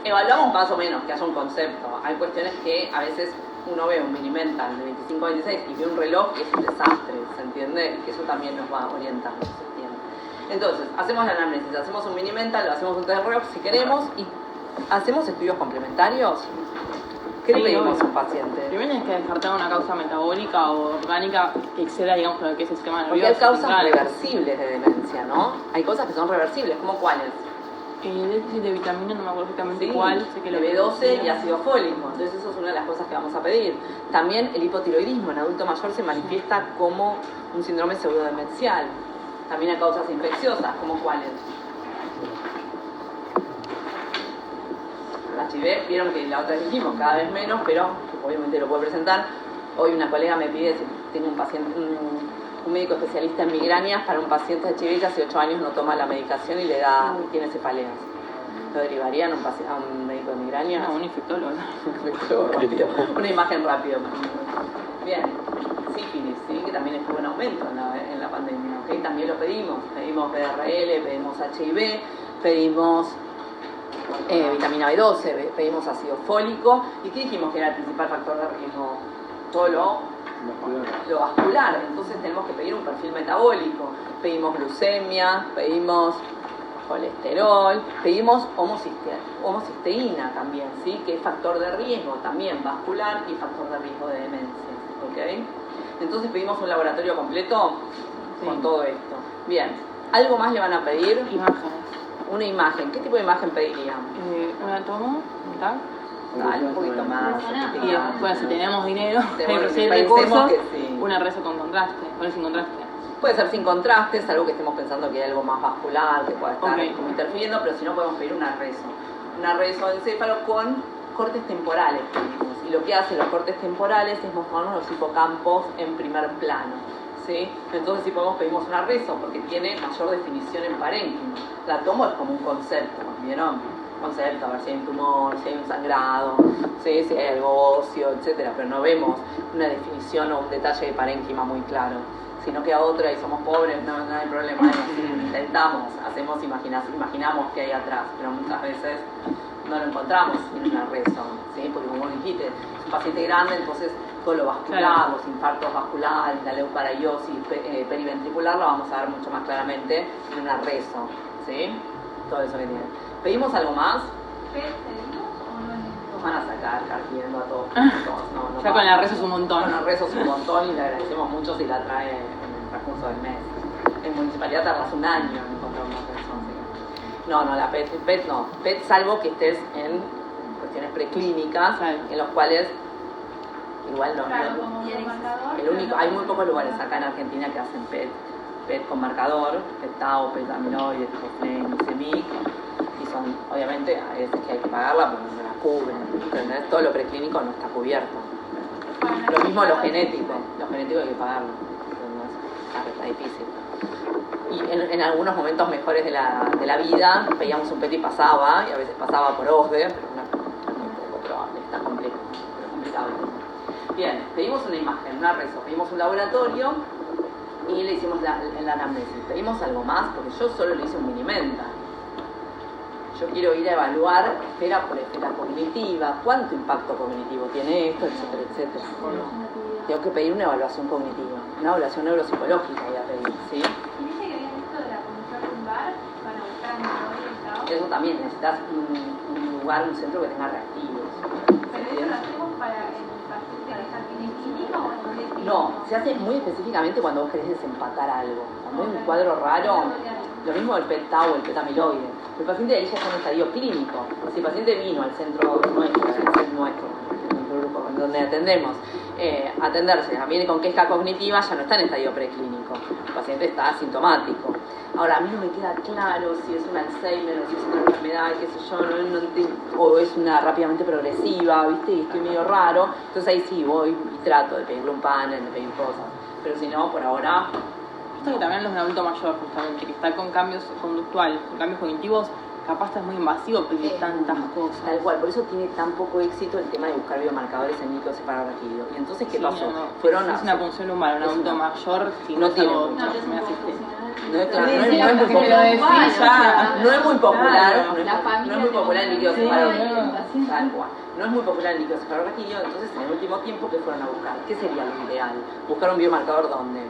Evaluamos más o menos que haya un concepto. Hay cuestiones que a veces uno ve un Minimental de 25 a 26 y ve un reloj que es un desastre, ¿se entiende? Que eso también nos va orientando, ¿se entiende? Entonces, hacemos la anamnesis, hacemos un Minimental, hacemos un test de reloj si queremos y hacemos estudios complementarios. ¿Qué le Sí, pedimos obvio. a un paciente? Primero tienes que descartar una causa metabólica o orgánica que exceda, digamos, lo que es el sistema nervioso. Porque hay causas central. reversibles de demencia, ¿no? Hay cosas que son reversibles, ¿como cuáles? El déficit de vitamina, no me acuerdo exactamente Sí, cuál, sé que lo B12 y ácido fólico. Entonces eso es una de las cosas que vamos a pedir. También el hipotiroidismo en adulto mayor se manifiesta como un síndrome pseudodemencial. También hay causas infecciosas, ¿como cuáles? HIV, vieron que la otra vez dijimos cada vez menos, pero obviamente lo puedo presentar. Hoy una colega me pide si tengo un paciente, un médico especialista en migrañas para un paciente de HIV que hace 8 años no toma la medicación y le da, tiene cefaleas. ¿Lo derivarían a un médico de migrañas? No, un infectólogo. Rápido. Una imagen rápido. Bien. Sífilis, ¿sí? Que también estuvo en aumento en la pandemia. ¿Okay? También lo pedimos. Pedimos PRL, pedimos HIV, pedimos vitamina B12, pedimos ácido fólico. ¿Y qué dijimos que era el principal factor de riesgo? Todo lo vascular. Entonces tenemos que pedir un perfil metabólico. Pedimos glucemia, pedimos colesterol, pedimos homocisteína también, ¿sí? Que es factor de riesgo también vascular y factor de riesgo de demencia, ¿ok? Entonces pedimos un laboratorio completo con todo esto. Bien, ¿algo más le van a pedir? Imágenes. Una imagen. ¿Qué tipo de imagen pedirían? Una tomo, un tag. Dale, un poquito más. Y después, si tenemos dinero, Bueno, si hay pensemos recursos, que sí. una rezo con contraste, con sin contraste. Puede ser sin contraste, es algo que estemos pensando que hay algo más vascular, que pueda estar Ok. como interfiriendo, pero si no podemos pedir una rezo encéfalo con cortes temporales. pedimos. Y lo que hacen los cortes temporales es mostrarnos los hipocampos en primer plano, ¿sí? Entonces si podemos pedimos una rezo porque tiene mayor definición en parénquima. La tomo es como un concepto, ¿vieron? Concepto, a ver si hay un tumor, si hay un sangrado, ¿sí? Si hay algo óseo, etcétera, pero no vemos una definición o un detalle de parénquima muy claro. Si no queda otra y somos pobres, no hay problema. Intentamos, hacemos, imaginamos que hay atrás, pero muchas veces no lo encontramos en una rezo, ¿sí? Porque como dijiste, es un paciente grande, entonces todo lo vascular, Claro. los infartos vasculares, la leucopariosis periventricular lo vamos a ver mucho más claramente en una rezo, ¿sí? Todo eso que tiene. ¿Pedimos algo más? ¿Qué pedimos o no es Nos van a sacar cargiendo a todos. No, Ya con la rezo es un montón. Con la rezo es un montón y le agradecemos mucho si la trae en el transcurso del mes. En municipalidad tardas un año en encontrar una rezo. No, la PET no. PET salvo que estés en cuestiones preclínicas, Claro. en los cuales igual no. Claro, no- como un marcador. el único, hay muy pocos lugares acá en Argentina que hacen PET con marcador, PET tau, PET amiloide, tipo flame, semic, y son, obviamente, a veces que hay que pagarla porque no la cubren, ¿entendés? Todo lo preclínico no está cubierto. Lo mismo lo genético tratamiento genético hay que pagarlo. Está difícil. Y en algunos momentos mejores de la vida, veíamos un PET y pasaba, y a veces pasaba por OSDE, pero no es muy poco probable, está complejo, pero complicado. Bien, pedimos una imagen, una reso, pedimos un laboratorio y le hicimos la anamnesis. Pedimos algo más porque yo solo le hice un minimenta. Yo quiero ir a evaluar esfera por esfera cognitiva, cuánto impacto cognitivo tiene esto, etcétera, etcétera. Tengo que pedir una evaluación cognitiva, una evaluación neuropsicológica voy a pedir, ¿sí? Y dice que habían visto de la comisión lumbar para buscar antidote y estado. Eso también, necesitas un lugar, un centro que tenga reactivos. Pero eso lo hacemos para el paciente que ya tiene clínico o no tiene clínico. No, se hace muy específicamente cuando vos querés desempatar algo. Cuando hay un cuadro raro, lo mismo del PET-tau o el PET-amiloide. El paciente ahí ya está en estadio clínico. Si el paciente vino al centro nuestro, el grupo donde atendemos, atenderse, viene con queja cognitiva, ya no está en estadio preclínico. El paciente está asintomático. Ahora, a mí no me queda claro si es un Alzheimer o si es una enfermedad, qué sé yo, no entiendo, o es una rápidamente progresiva, ¿viste? Y estoy medio raro. Entonces ahí sí voy y trato de pedirle un panel, de pedir cosas. Pero si no, por ahora... Esto que también los de adulto mayor, justamente, que está con cambios conductuales, con cambios cognitivos, capaz es muy invasivo pedir tantas cosas. Tal cual, por eso tiene tan poco éxito el tema de buscar biomarcadores en microencefalografía. Y entonces, ¿qué pasó? Fueron es una punción lumbar, un adulto mayor, si no tiene no mucho. No es muy popular. No es muy popular. No es muy popular el microencefalografía. Tal cual. No es muy popular el microencefalografía, entonces en el último tiempo, ¿qué fueron a buscar? ¿Qué sería lo ideal? ¿Buscar un biomarcador dónde?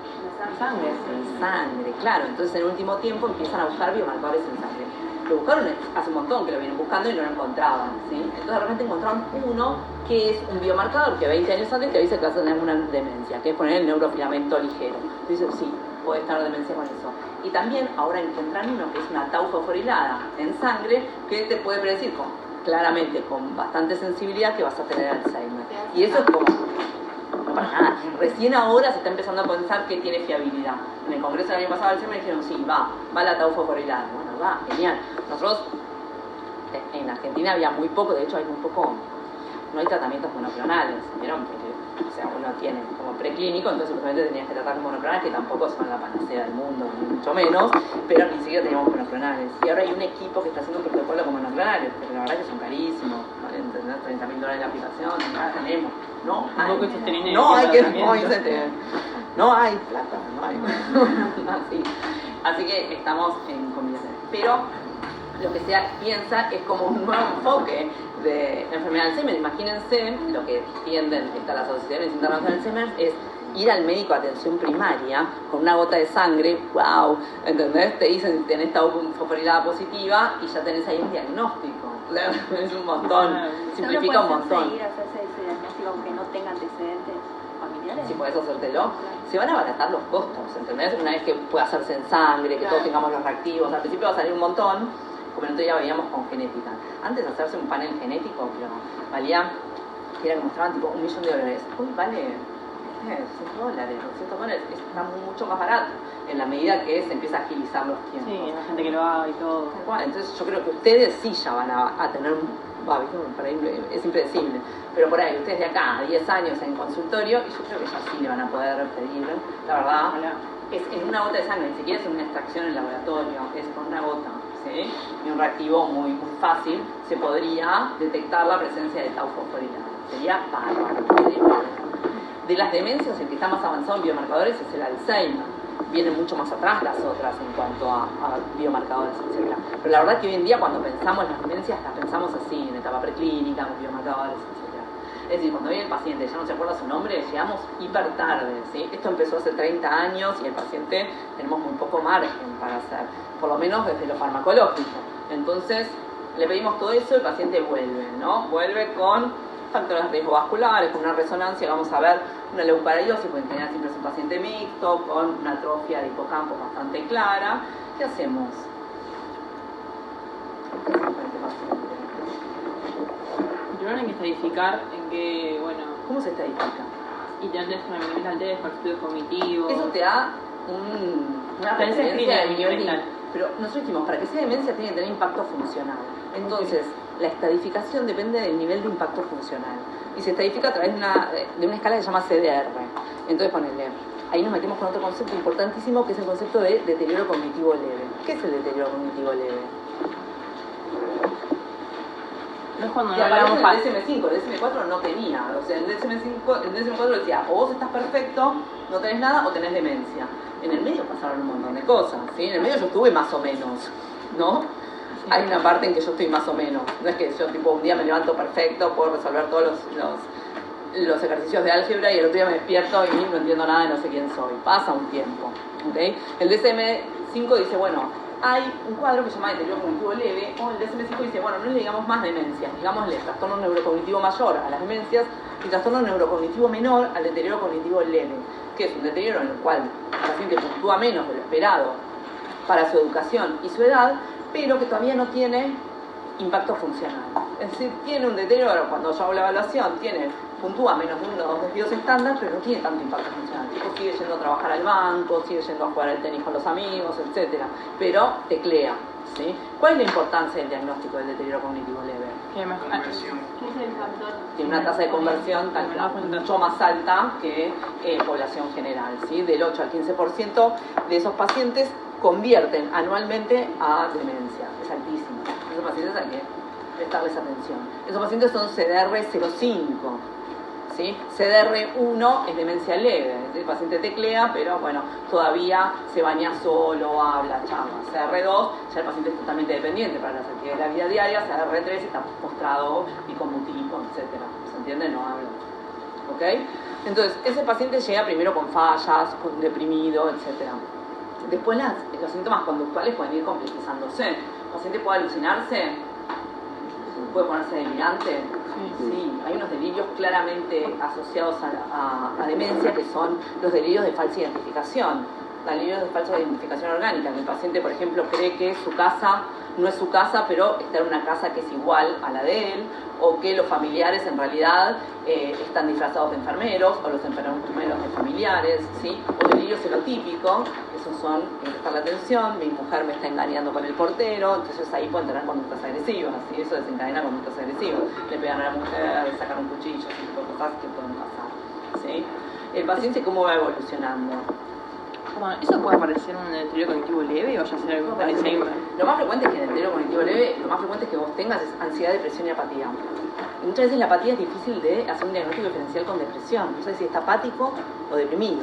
Sangre. En sangre, claro. Entonces en el último tiempo empiezan a buscar biomarcadores en sangre. Lo buscaron hace un montón que lo vienen buscando y no lo encontraban, ¿sí? Entonces de repente encontraron uno que es un biomarcador que 20 años antes te dice que vas a tener una demencia, que es poner el neurofilamento ligero. Entonces sí, puede estar demencia con eso. Y también ahora encuentran uno que es una tau fosforilada en sangre que te puede predecir claramente, con bastante sensibilidad, que vas a tener Alzheimer. Y eso es como... No para nada. Recién ahora se está empezando a pensar que tiene fiabilidad. En el congreso del año pasado del Alzheimer dijeron, sí, va la tau fosforilada. Bueno, va, genial. Nosotros, en Argentina había muy poco, de hecho hay muy poco, no hay tratamientos monoclonales, ¿vieron? Porque, o sea, uno tiene como preclínico, entonces simplemente tenías que tratar con monoclonales, que tampoco son la panacea del mundo, ni mucho menos, pero ni siquiera teníamos monoclonales. Y ahora hay un equipo que está haciendo un protocolo con monoclonales, pero la verdad que son carísimos, ¿vale? ¿Entendés? $30.000 la aplicación, no la tenemos. No hay plata, no hay. Así que estamos en combinaciones. Pero lo que se piensa es como un nuevo enfoque de la enfermedad de Alzheimer. Imagínense lo que tienden las asociaciones internacionales de Alzheimer es ir al médico de atención primaria con una gota de sangre, wow, ¿entendés? Te dicen que tenés tau fosforilada positiva y ya tenés ahí un diagnóstico. Es un montón, simplifica un montón. ¿Ir a hacerse ese diagnóstico aunque no tenga antecedentes familiares? Si podés hacértelo, se van a abaratar los costos, ¿entendés? Una vez que pueda hacerse en sangre, que todos tengamos los reactivos, al principio va a salir un montón, como el otro día veíamos con genética. Antes de hacerse un panel genético, pero valía, que era que mostraban tipo $1 millón. Hoy vale $100, $200, está mucho más barato en la medida que se empieza a agilizar los tiempos. Sí, la gente que lo haga y todo. Entonces yo creo que ustedes sí ya van a tener para ahí es impredecible, pero por ahí ustedes de acá a 10 años en consultorio, y yo creo que ya sí le van a poder pedir, la verdad, es en una gota de sangre, ni siquiera es una extracción en laboratorio, es con una gota, ¿sí? Y un reactivo muy, muy fácil, se podría detectar la presencia de tau fosforilada. Sería bárbaro. De las demencias, el que está más avanzado en biomarcadores es el Alzheimer. Vienen mucho más atrás las otras en cuanto a biomarcadores, etc. Pero la verdad que hoy en día cuando pensamos en las demencias, las pensamos así, en etapa preclínica, con biomarcadores, etc. Es decir, cuando viene el paciente ya no se acuerda su nombre, llegamos hiper tarde, ¿sí? Esto empezó hace 30 años y el paciente tenemos muy poco margen para hacer, por lo menos desde lo farmacológico. Entonces, le pedimos todo eso, el paciente vuelve, ¿no? Vuelve con factores de riesgo vasculares, con una resonancia, vamos a ver una leucocariosis, porque en general siempre es un paciente mixto, con una atrofia de hipocampo bastante clara. ¿Qué hacemos? ¿Qué hacemos con este paciente? Primero hay que estadificar en qué, bueno... ¿Cómo se estadifica? Y te antes una minimental test para estudios cognitivos. Eso te da una referencia de nivel. Pero nosotros dijimos, para que sea demencia tiene que tener impacto funcional. Entonces, la estadificación depende del nivel de impacto funcional. Y se estadifica a través de una escala que se llama CDR. Entonces, ponele, ahí nos metemos con otro concepto importantísimo, que es el concepto de deterioro cognitivo leve. ¿Qué es el deterioro cognitivo leve? No es cuando Y no hablamos aparece en el DSM-5, el DSM-4 no tenía. O sea, el DSM-4 decía, o vos estás perfecto, no tenés nada, o tenés demencia. En el medio pasaron un montón de cosas, ¿sí? En el medio yo estuve más o menos, ¿no? Sí. Hay una parte en que yo estoy más o menos. No es que yo tipo un día me levanto perfecto, puedo resolver todos los ejercicios de álgebra y el otro día me despierto y no entiendo nada y no sé quién soy. Pasa un tiempo, ¿okay? El DSM-5 dice, bueno, hay un cuadro que se llama deterioro cognitivo leve, o el DSM-5 dice, bueno, no le digamos más demencias, digámosle trastorno neurocognitivo mayor a las demencias y trastorno neurocognitivo menor al deterioro cognitivo leve, que es un deterioro en el cual el paciente puntúa menos de lo esperado para su educación y su edad, pero que todavía no tiene impacto funcional. Es decir, tiene un deterioro, cuando yo hago la evaluación, puntúa menos de uno o dos desvíos estándar, pero no tiene tanto impacto funcional. El tipo sigue yendo a trabajar al banco, sigue yendo a jugar al tenis con los amigos, etc. Pero teclea, ¿sí? ¿Cuál es la importancia del diagnóstico del deterioro cognitivo leve? ¿Qué es el factor? Tiene una tasa de conversión mucho más alta que población general, ¿sí? Del 8 al 15% de esos pacientes convierten anualmente a demencia. Es altísimo. Esos pacientes hay que prestarles atención. Esos pacientes son CDR-05, ¿sí? CDR-1 es demencia leve, el paciente teclea, pero bueno, todavía se baña solo, habla, charla. CDR-2 ya el paciente es totalmente dependiente para las actividades de la vida diaria. CDR-3 está postrado y conmutivo, etc. ¿Se entiende? No habla. ¿Ok? Entonces, ese paciente llega primero con fallas, con deprimido, etc. Después los síntomas conductuales pueden ir complejizándose. El paciente puede alucinarse, puede ponerse delirante. Sí, hay unos delirios claramente asociados a demencia, que son los delirios de falsa identificación. Delirios de falsa identificación orgánica. El paciente, por ejemplo, cree que su casa no es su casa, pero está en una casa que es igual a la de él, o que los familiares en realidad están disfrazados de enfermeros, o los enfermeros de familiares, ¿sí? O delirios serotípicos, esos son prestarle atención, mi mujer me está engañando con el portero, entonces ahí pueden tener conductas agresivas, ¿sí? Eso desencadena conductas agresivas, le pegan a la mujer, le sacan un cuchillo, ese tipo de cosas que pueden pasar, ¿sí? El paciente, ¿cómo va evolucionando? Perdón, ¿eso puede aparecer en un deterioro cognitivo leve o ya sea algo Alzheimer? Lo más frecuente es que en el deterioro cognitivo leve, lo más frecuente es que vos tengas es ansiedad, depresión y apatía. Y muchas veces la apatía es difícil de hacer un diagnóstico diferencial con depresión. No sé si está apático o deprimido.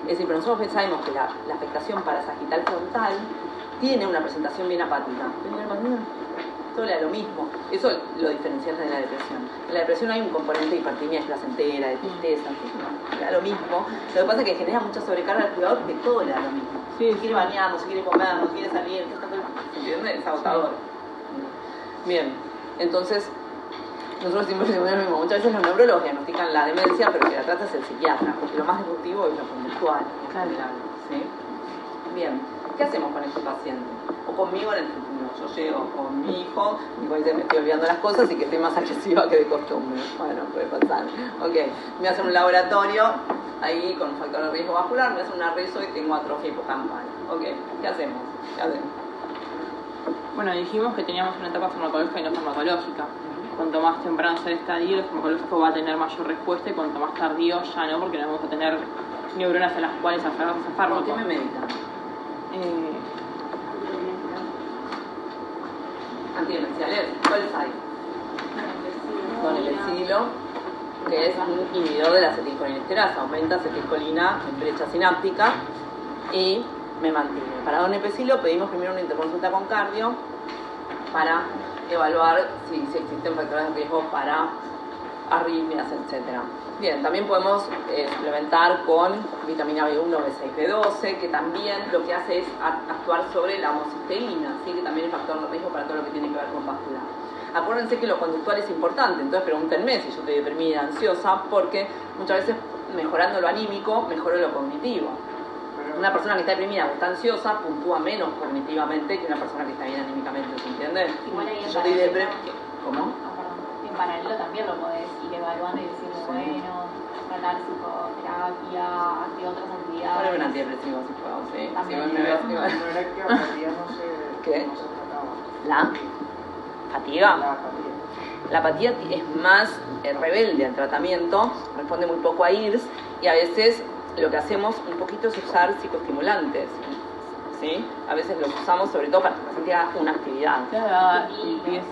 Es decir, pero nosotros pensamos que la afectación parasagital frontal tiene una presentación bien apática. Todo le da lo mismo. Eso lo diferencial de la depresión. En la depresión hay un componente de hipertimia placentera, de tristeza, no, le da lo mismo. Lo que pasa es que genera mucha sobrecarga al cuidador, que todo le da lo mismo. Sí. No quiere bañar, no se quiere comer, no quiere salir, ¿entiendes? Es agotador. Bien, entonces nosotros siempre decimos lo mismo. Muchas veces los neurólogos diagnostican la demencia, pero que la trata es el psiquiatra, porque lo más disruptivo es lo conductual en general, ¿sí? Bien, ¿qué hacemos con este paciente? O conmigo en el futuro. Yo llego con mi hijo, digo, me estoy olvidando las cosas y que estoy más agresiva que de costumbre. Bueno, puede pasar. Ok, me hacen un laboratorio ahí con un factor de riesgo vascular, me hacen una reso y tengo atrofia hipocampal. Ok, ¿qué hacemos? Bueno, dijimos que teníamos una etapa farmacológica y no farmacológica. Cuanto más temprano sea el estadio, el farmacológico va a tener mayor respuesta, y cuanto más tardío ya no, porque no vamos a tener neuronas a las cuales aferrarnos a fármaco. ¿Qué me medican? Antidemenciales, ¿cuáles hay? Con el esilo, que es un inhibidor de la acetilcolinesterasa, aumenta acetilcolina en brecha sináptica y me mantiene. Para donepezilo pedimos primero una interconsulta con cardio para evaluar si existen factores de riesgo para arritmias, etc. Bien, también podemos suplementar con vitamina B1, B6, B12, que también lo que hace es actuar sobre la homocisteína, ¿sí? Que también es factor de riesgo para todo lo que tiene que ver con vascular. Acuérdense que lo conductual es importante, entonces pregúntenme si yo estoy deprimida, ansiosa, porque muchas veces mejorando lo anímico, mejoro lo cognitivo. Una persona que está deprimida o está ansiosa puntúa menos cognitivamente que una persona que está bien anímicamente, ¿se entiende? Igual ahí yo estoy deprimida. ¿Cómo? En paralelo también lo podés ir evaluando y decirle, bueno, tratar psicoterapia, hacer otras actividades. Poneme un antidepresivo si puedo, sí. También. Si me ves, No era que apatía no se ¿qué? trataba. ¿La? ¿Fatiga? La apatía. La apatía es más rebelde al tratamiento, responde muy poco a IRS y a veces lo que hacemos un poquito es usar psicoestimulantes, ¿sí? A veces los usamos sobre todo para que el paciente haga una actividad. Claro, limpieza.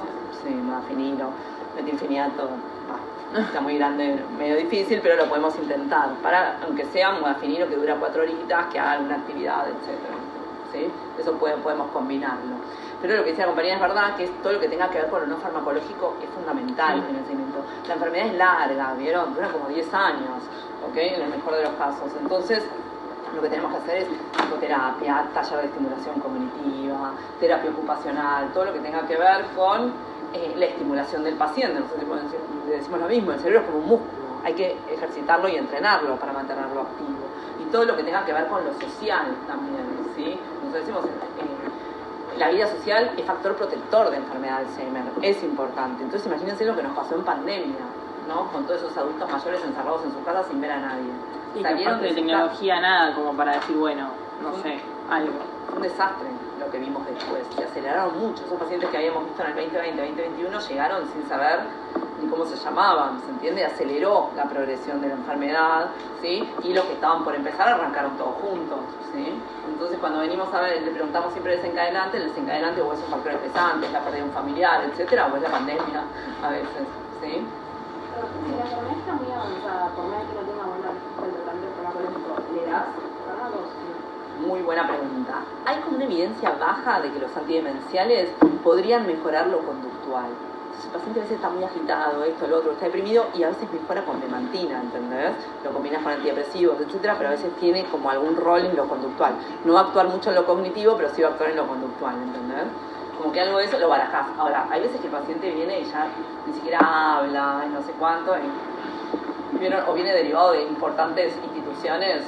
Sí, modafinilo, metilfenidato, está muy grande, medio difícil, pero lo podemos intentar, para, aunque sea modafinilo que dura 4 horitas, que haga una actividad, etc. ¿Sí? Eso podemos combinarlo. Pero lo que dice la compañía es verdad, que es todo lo que tenga que ver con lo no farmacológico es fundamental en el seguimiento. La enfermedad es larga, ¿vieron? Dura como 10 años, ¿ok? En el mejor de los casos. Entonces, lo que tenemos que hacer es psicoterapia, taller de estimulación cognitiva, terapia ocupacional, todo lo que tenga que ver con la estimulación del paciente. Nosotros le decimos lo mismo, el cerebro es como un músculo, hay que ejercitarlo y entrenarlo para mantenerlo activo. Y todo lo que tenga que ver con lo social también, ¿sí? Nosotros decimos, la vida social es factor protector de enfermedad de Alzheimer, es importante. Entonces imagínense lo que nos pasó en pandemia, ¿no? Con todos esos adultos mayores encerrados en su casa sin ver a nadie. Y que aparte de tecnología nada como para decir, bueno, no sé, algo. Fue un desastre lo que vimos después. Se aceleraron mucho. Esos pacientes que habíamos visto en el 2020, 2021 llegaron sin saber ni cómo se llamaban, ¿se entiende? Aceleró la progresión de la enfermedad, ¿sí? Y los que estaban por empezar arrancaron todos juntos, ¿sí? Entonces cuando venimos a ver, le preguntamos siempre el desencadenante o es un factor estresante, es la pérdida de un familiar, etcétera, o es la pandemia a veces, ¿sí? Si la enfermedad está muy avanzada, por más que no tenga buena respuesta al tratamiento farmacológico, ¿le das fármacos? Muy buena pregunta. Hay como una evidencia baja de que los antidemenciales podrían mejorar lo conductual. Entonces, el paciente a veces está muy agitado, esto, lo otro, está deprimido y a veces mejora con memantina, ¿entendés? Lo combinas con antidepresivos, etcétera, pero a veces tiene como algún rol en lo conductual. No va a actuar mucho en lo cognitivo, pero sí va a actuar en lo conductual, ¿entendés? Como que algo de eso lo barajás. Ahora, hay veces que el paciente viene y ya ni siquiera habla, y no sé cuánto, o viene derivado de importantes instituciones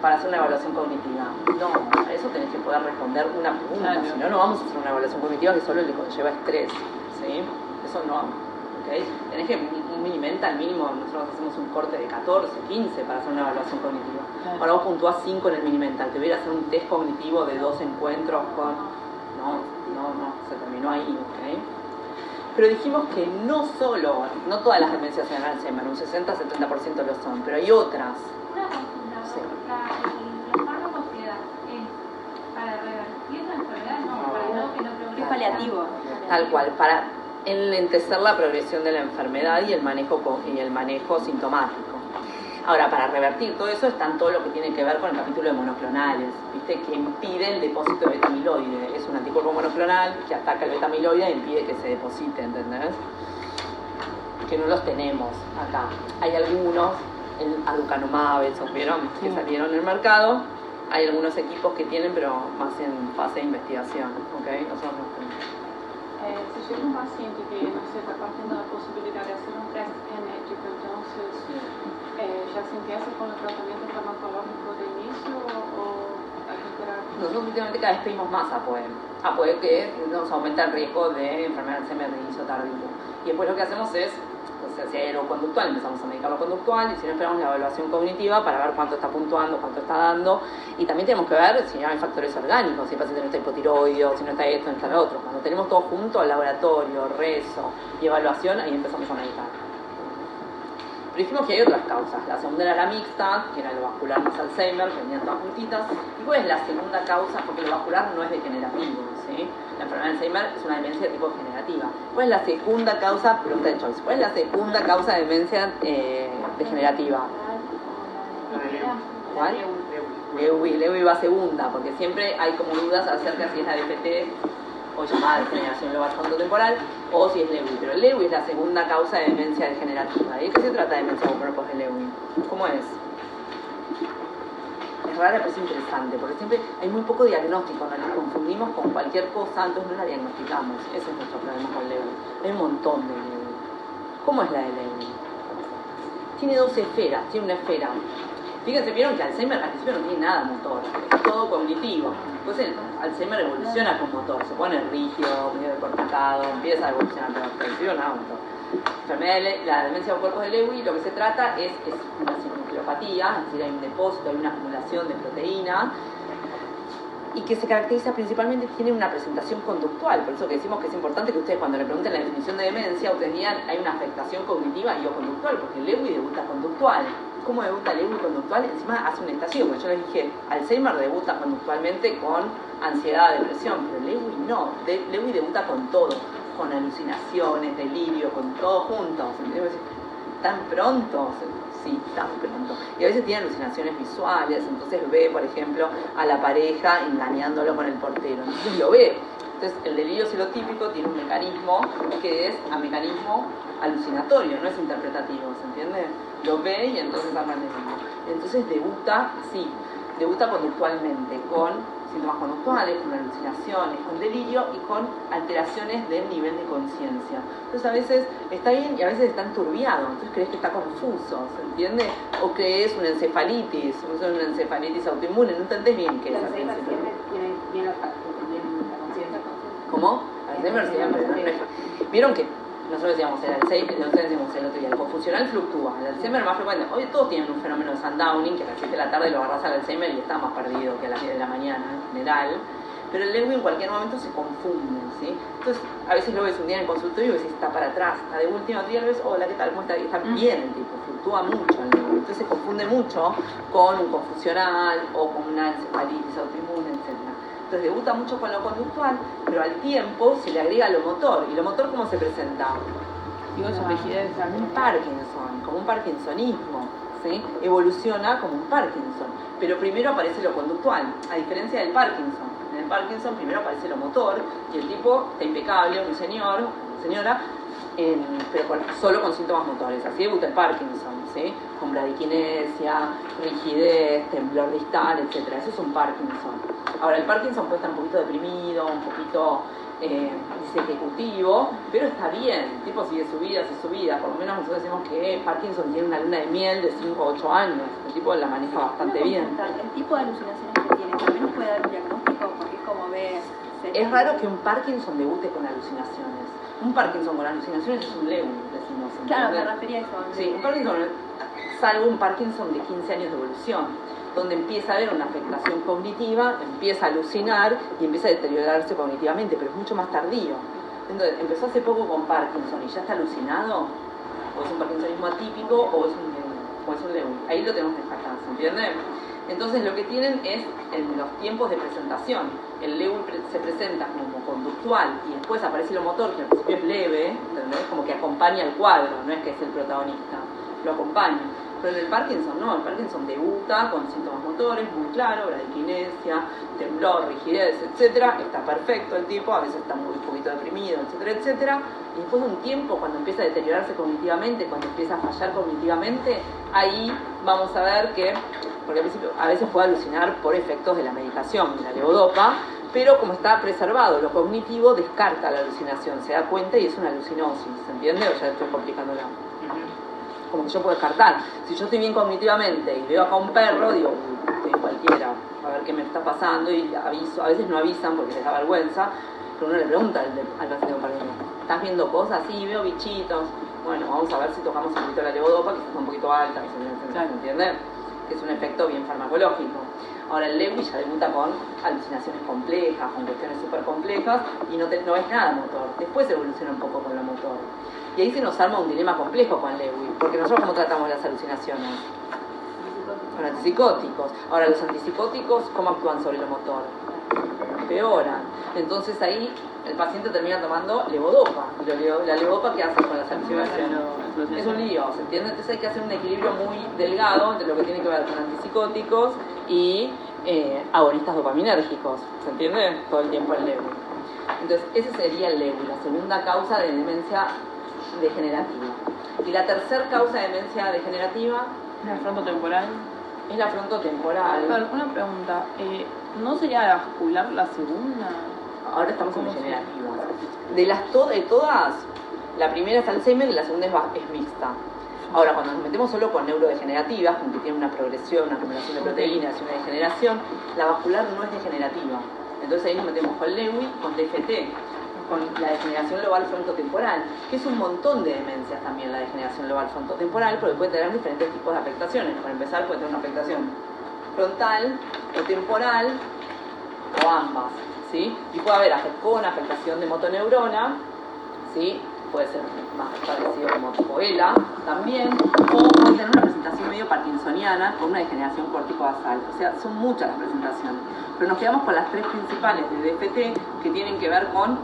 para hacer una evaluación cognitiva. No, a eso tenés que poder responder una pregunta, Claro. si no, no vamos a hacer una evaluación cognitiva que solo le conlleva estrés, ¿sí? Eso no, ¿ok? Tenés que un Minimental mínimo, nosotros hacemos un corte de 14, 15 para hacer una evaluación cognitiva. Claro. Ahora vos puntuás 5 en el Minimental, te voy a hacer un test cognitivo de 2 encuentros con... No, se terminó ahí, ¿ok? Pero dijimos que no todas las demencias se dan Alzheimer, un 60-70% lo son, pero hay otras. Una consulta, Sí. los fármacos que dan es para revertir la enfermedad, no, para no que no progrese. Es paliativo. Tal cual, para enlentecer la progresión de la enfermedad y el manejo sintomático. Ahora, para revertir todo eso están todo lo que tiene que ver con el capítulo de monoclonales, ¿viste? Que impide el depósito de betamiloide. Es un anticuerpo monoclonal que ataca el betamiloide e impide que se deposite, ¿entendés? Que no los tenemos acá. Hay algunos, el aducanumab, esos, ¿vieron? Que salieron en el mercado. Hay algunos equipos que tienen, pero más en fase de investigación, ¿ok? Nosotros no tenemos. Si llega un paciente que no se está partiendo la posibilidad de hacer un test genético, entonces ya se empieza con el tratamiento farmacológico de inicio o hay que esperar. Nosotros últimamente cada vez pedimos más APOE. APOE que nos aumenta el riesgo de enfermedad de Alzheimer de inicio tardío. Y después lo que hacemos es, o sea, si hay algo conductual, empezamos a medicar lo conductual, y si no esperamos la evaluación cognitiva para ver cuánto está puntuando, cuánto está dando. Y también tenemos que ver si hay factores orgánicos, si el paciente no está hipotiroideo, si no está esto, no está lo otro. Cuando tenemos todo junto, laboratorio, rezo y evaluación, ahí empezamos a medicar. Pero dijimos que hay otras causas. La segunda era la mixta, que era lo vascular más Alzheimer, que venían todas juntitas. ¿Y cuál es la segunda causa? Porque lo vascular no es degenerativo, ¿sí? La enfermedad de Alzheimer es una demencia de tipo degenerativa. ¿Cuál es la segunda causa? Pregunta de Choice. ¿Cuál es la segunda causa de demencia degenerativa? ¿Cuál? Lewy va segunda, porque siempre hay como dudas acerca de si es la DPT o llamada degeneración lobar frontotemporal o si es Lewy. Pero el Lewy es la segunda causa de demencia degenerativa. ¿Y de qué se trata de demencia por cuerpos de Lewy? ¿Cómo es? Es rara, pero es interesante, porque siempre hay muy poco diagnóstico, nos la confundimos con cualquier cosa, entonces no la diagnosticamos. Ese es nuestro problema con Lewy. Hay un montón de Lewy. ¿Cómo es la de Lewy? Tiene dos esferas, tiene una esfera. Fíjense, vieron que Alzheimer al principio no tiene nada motor, es todo cognitivo. Entonces el Alzheimer evoluciona con motor, se pone rígido, medio decorticado, empieza a evolucionar, pero al principio nada motor. La demencia por cuerpos de Lewy, lo que se trata es una sinucleopatía, es decir, hay un depósito, hay una acumulación de proteína y que se caracteriza principalmente, tiene una presentación conductual, por eso que decimos que es importante que ustedes cuando le pregunten la definición de demencia, ustedes digan hay una afectación cognitiva y o conductual, porque Lewy debuta conductual. ¿Cómo debuta Lewy conductual? Encima hace un estallido, porque yo les dije, Alzheimer debuta conductualmente con ansiedad, depresión, pero Lewy no, Lewy debuta con todo, con alucinaciones, delirio, con todo juntos, ¿entendés? ¿Tan pronto? Sí, tan pronto. Y a veces tiene alucinaciones visuales, entonces ve, por ejemplo, a la pareja engañándolo con el portero, entonces lo ve. Entonces el delirio celotípico tiene un mecanismo que es a mecanismo alucinatorio, no es interpretativo, ¿se entiende? Lo ve y entonces arma el delirio. Entonces debuta, sí, debuta conductualmente, con síntomas conductuales, con alucinaciones, con delirio y con alteraciones del nivel de conciencia. Entonces a veces está bien y a veces está enturbiado, entonces crees que está confuso, ¿se entiende? O que es una encefalitis autoinmune, no entendés bien qué es. Alzheimer siempre tiene la conciencia. ¿Cómo? Alzheimer siempre. ¿Vieron que nosotros decíamos el Alzheimer, nosotros decíamos el otro día, el confusional fluctúa, el Alzheimer más frecuente? Hoy todos tienen un fenómeno de sundowning, que a las 7 de la tarde lo agarras al Alzheimer y está más perdido que a las 10 de la mañana en general, pero el Lewy en cualquier momento se confunde, ¿sí? Entonces a veces lo ves un día en el consultorio y ves está para atrás, está de última, otro día lo ves, hola, ¿qué tal? ¿Cómo está? Y está bien el tipo, fluctúa mucho el Lewy, entonces se confunde mucho con un confusional o con una encefalitis autoinmune, etc. Entonces debuta mucho con lo conductual, pero al tiempo se le agrega lo motor. ¿Y lo motor cómo se presenta? Digo, esa rigidez. Un Parkinson, como un parkinsonismo, ¿sí? Evoluciona como un Parkinson. Pero primero aparece lo conductual, a diferencia del Parkinson. En el Parkinson primero aparece lo motor y el tipo está impecable, un señora, pero solo con síntomas motores. Así debuta el Parkinson, ¿sí? Con bradiquinesia, rigidez, temblor distal, etc. Eso es un Parkinson. Ahora, el Parkinson puede estar un poquito deprimido, un poquito ejecutivo, pero está bien, el tipo sigue su vida, por lo menos nosotros decimos que Parkinson tiene una luna de miel de 5 o 8 años, el tipo la maneja bastante bien. El tipo de alucinaciones que tiene, también nos puede dar un diagnóstico, porque es como ve... Es raro que un Parkinson debute con alucinaciones. Un Parkinson con alucinaciones es un Lewy, decimos. Claro, me refería a eso. Sí, un Parkinson, salvo un Parkinson de 15 años de evolución, donde empieza a haber una afectación cognitiva, empieza a alucinar y empieza a deteriorarse cognitivamente, pero es mucho más tardío. Entonces, empezó hace poco con Parkinson y ya está alucinado, o es un parkinsonismo atípico o es un Lewy. Ahí lo tenemos que descartar, ¿se entiende? Entonces lo que tienen es en los tiempos de presentación. El Lewy se presenta como conductual y después aparece lo motor, que al principio es leve, ¿entendés? Como que acompaña el cuadro, no es que es el protagonista, lo acompaña. Pero en el Parkinson no, el Parkinson debuta con síntomas motores muy claros, bradiquinesia, temblor, rigidez, etcétera. Está perfecto el tipo, a veces está muy poquito deprimido, etcétera, etcétera. Y después de un tiempo, cuando empieza a deteriorarse cognitivamente, cuando empieza a fallar cognitivamente, ahí vamos a ver que, porque al principio a veces puede alucinar por efectos de la medicación, de la levodopa, pero como está preservado lo cognitivo, descarta la alucinación, se da cuenta y es una alucinosis, ¿se entiende? O ya estoy complicándola. Como que yo puedo descartar. Si yo estoy bien cognitivamente y veo acá un perro, digo, estoy cualquiera, a ver qué me está pasando, y aviso. A veces no avisan porque les da vergüenza, pero uno le pregunta al paciente con Parkinson, ¿estás viendo cosas? Sí, veo bichitos. Bueno, vamos a ver si tocamos un poquito la levodopa, que está un poquito alta, ¿se entiende? Que es un efecto bien farmacológico. Ahora el Lewy ya debuta con alucinaciones complejas, con cuestiones súper complejas, y no es nada motor. Después evoluciona un poco con lo motor. Y ahí se nos arma un dilema complejo con Lewy, porque nosotros ¿cómo tratamos las alucinaciones? Con antipsicóticos. Ahora, los antipsicóticos, ¿cómo actúan sobre lo motor? Empeoran. Entonces ahí el paciente termina tomando levodopa. Y la levodopa, ¿qué hace con las alucinaciones? Es un lío, ¿se entiende? Entonces hay que hacer un equilibrio muy delgado entre lo que tiene que ver con antipsicóticos y agonistas dopaminérgicos. ¿Se entiende? Todo el tiempo el Lewy. Entonces ese sería el Lewy, la segunda causa de demencia degenerativa. Y la tercera causa de demencia degenerativa ¿La frontotemporal? Es la frontotemporal. Pero una pregunta, ¿no sería la vascular la segunda? Ahora estamos en degenerativa. De todas, la primera es Alzheimer y la segunda es mixta. Ahora, cuando nos metemos solo con neurodegenerativas, con que tiene una progresión, una acumulación de proteínas y una degeneración, la vascular no es degenerativa. Entonces ahí nos metemos con Lewy, con DFT, con la degeneración lobal frontotemporal, que es un montón de demencias también la degeneración lobal frontotemporal, porque puede tener diferentes tipos de afectaciones. Para empezar, puede tener una afectación frontal o temporal o ambas, ¿sí? Y puede haber con afectación de motoneurona, ¿sí? Puede ser más parecido como tipo ELA también, o puede tener una presentación medio parkinsoniana con una degeneración cortico-basal. O sea, son muchas las presentaciones, pero nos quedamos con las tres principales de DFT que tienen que ver con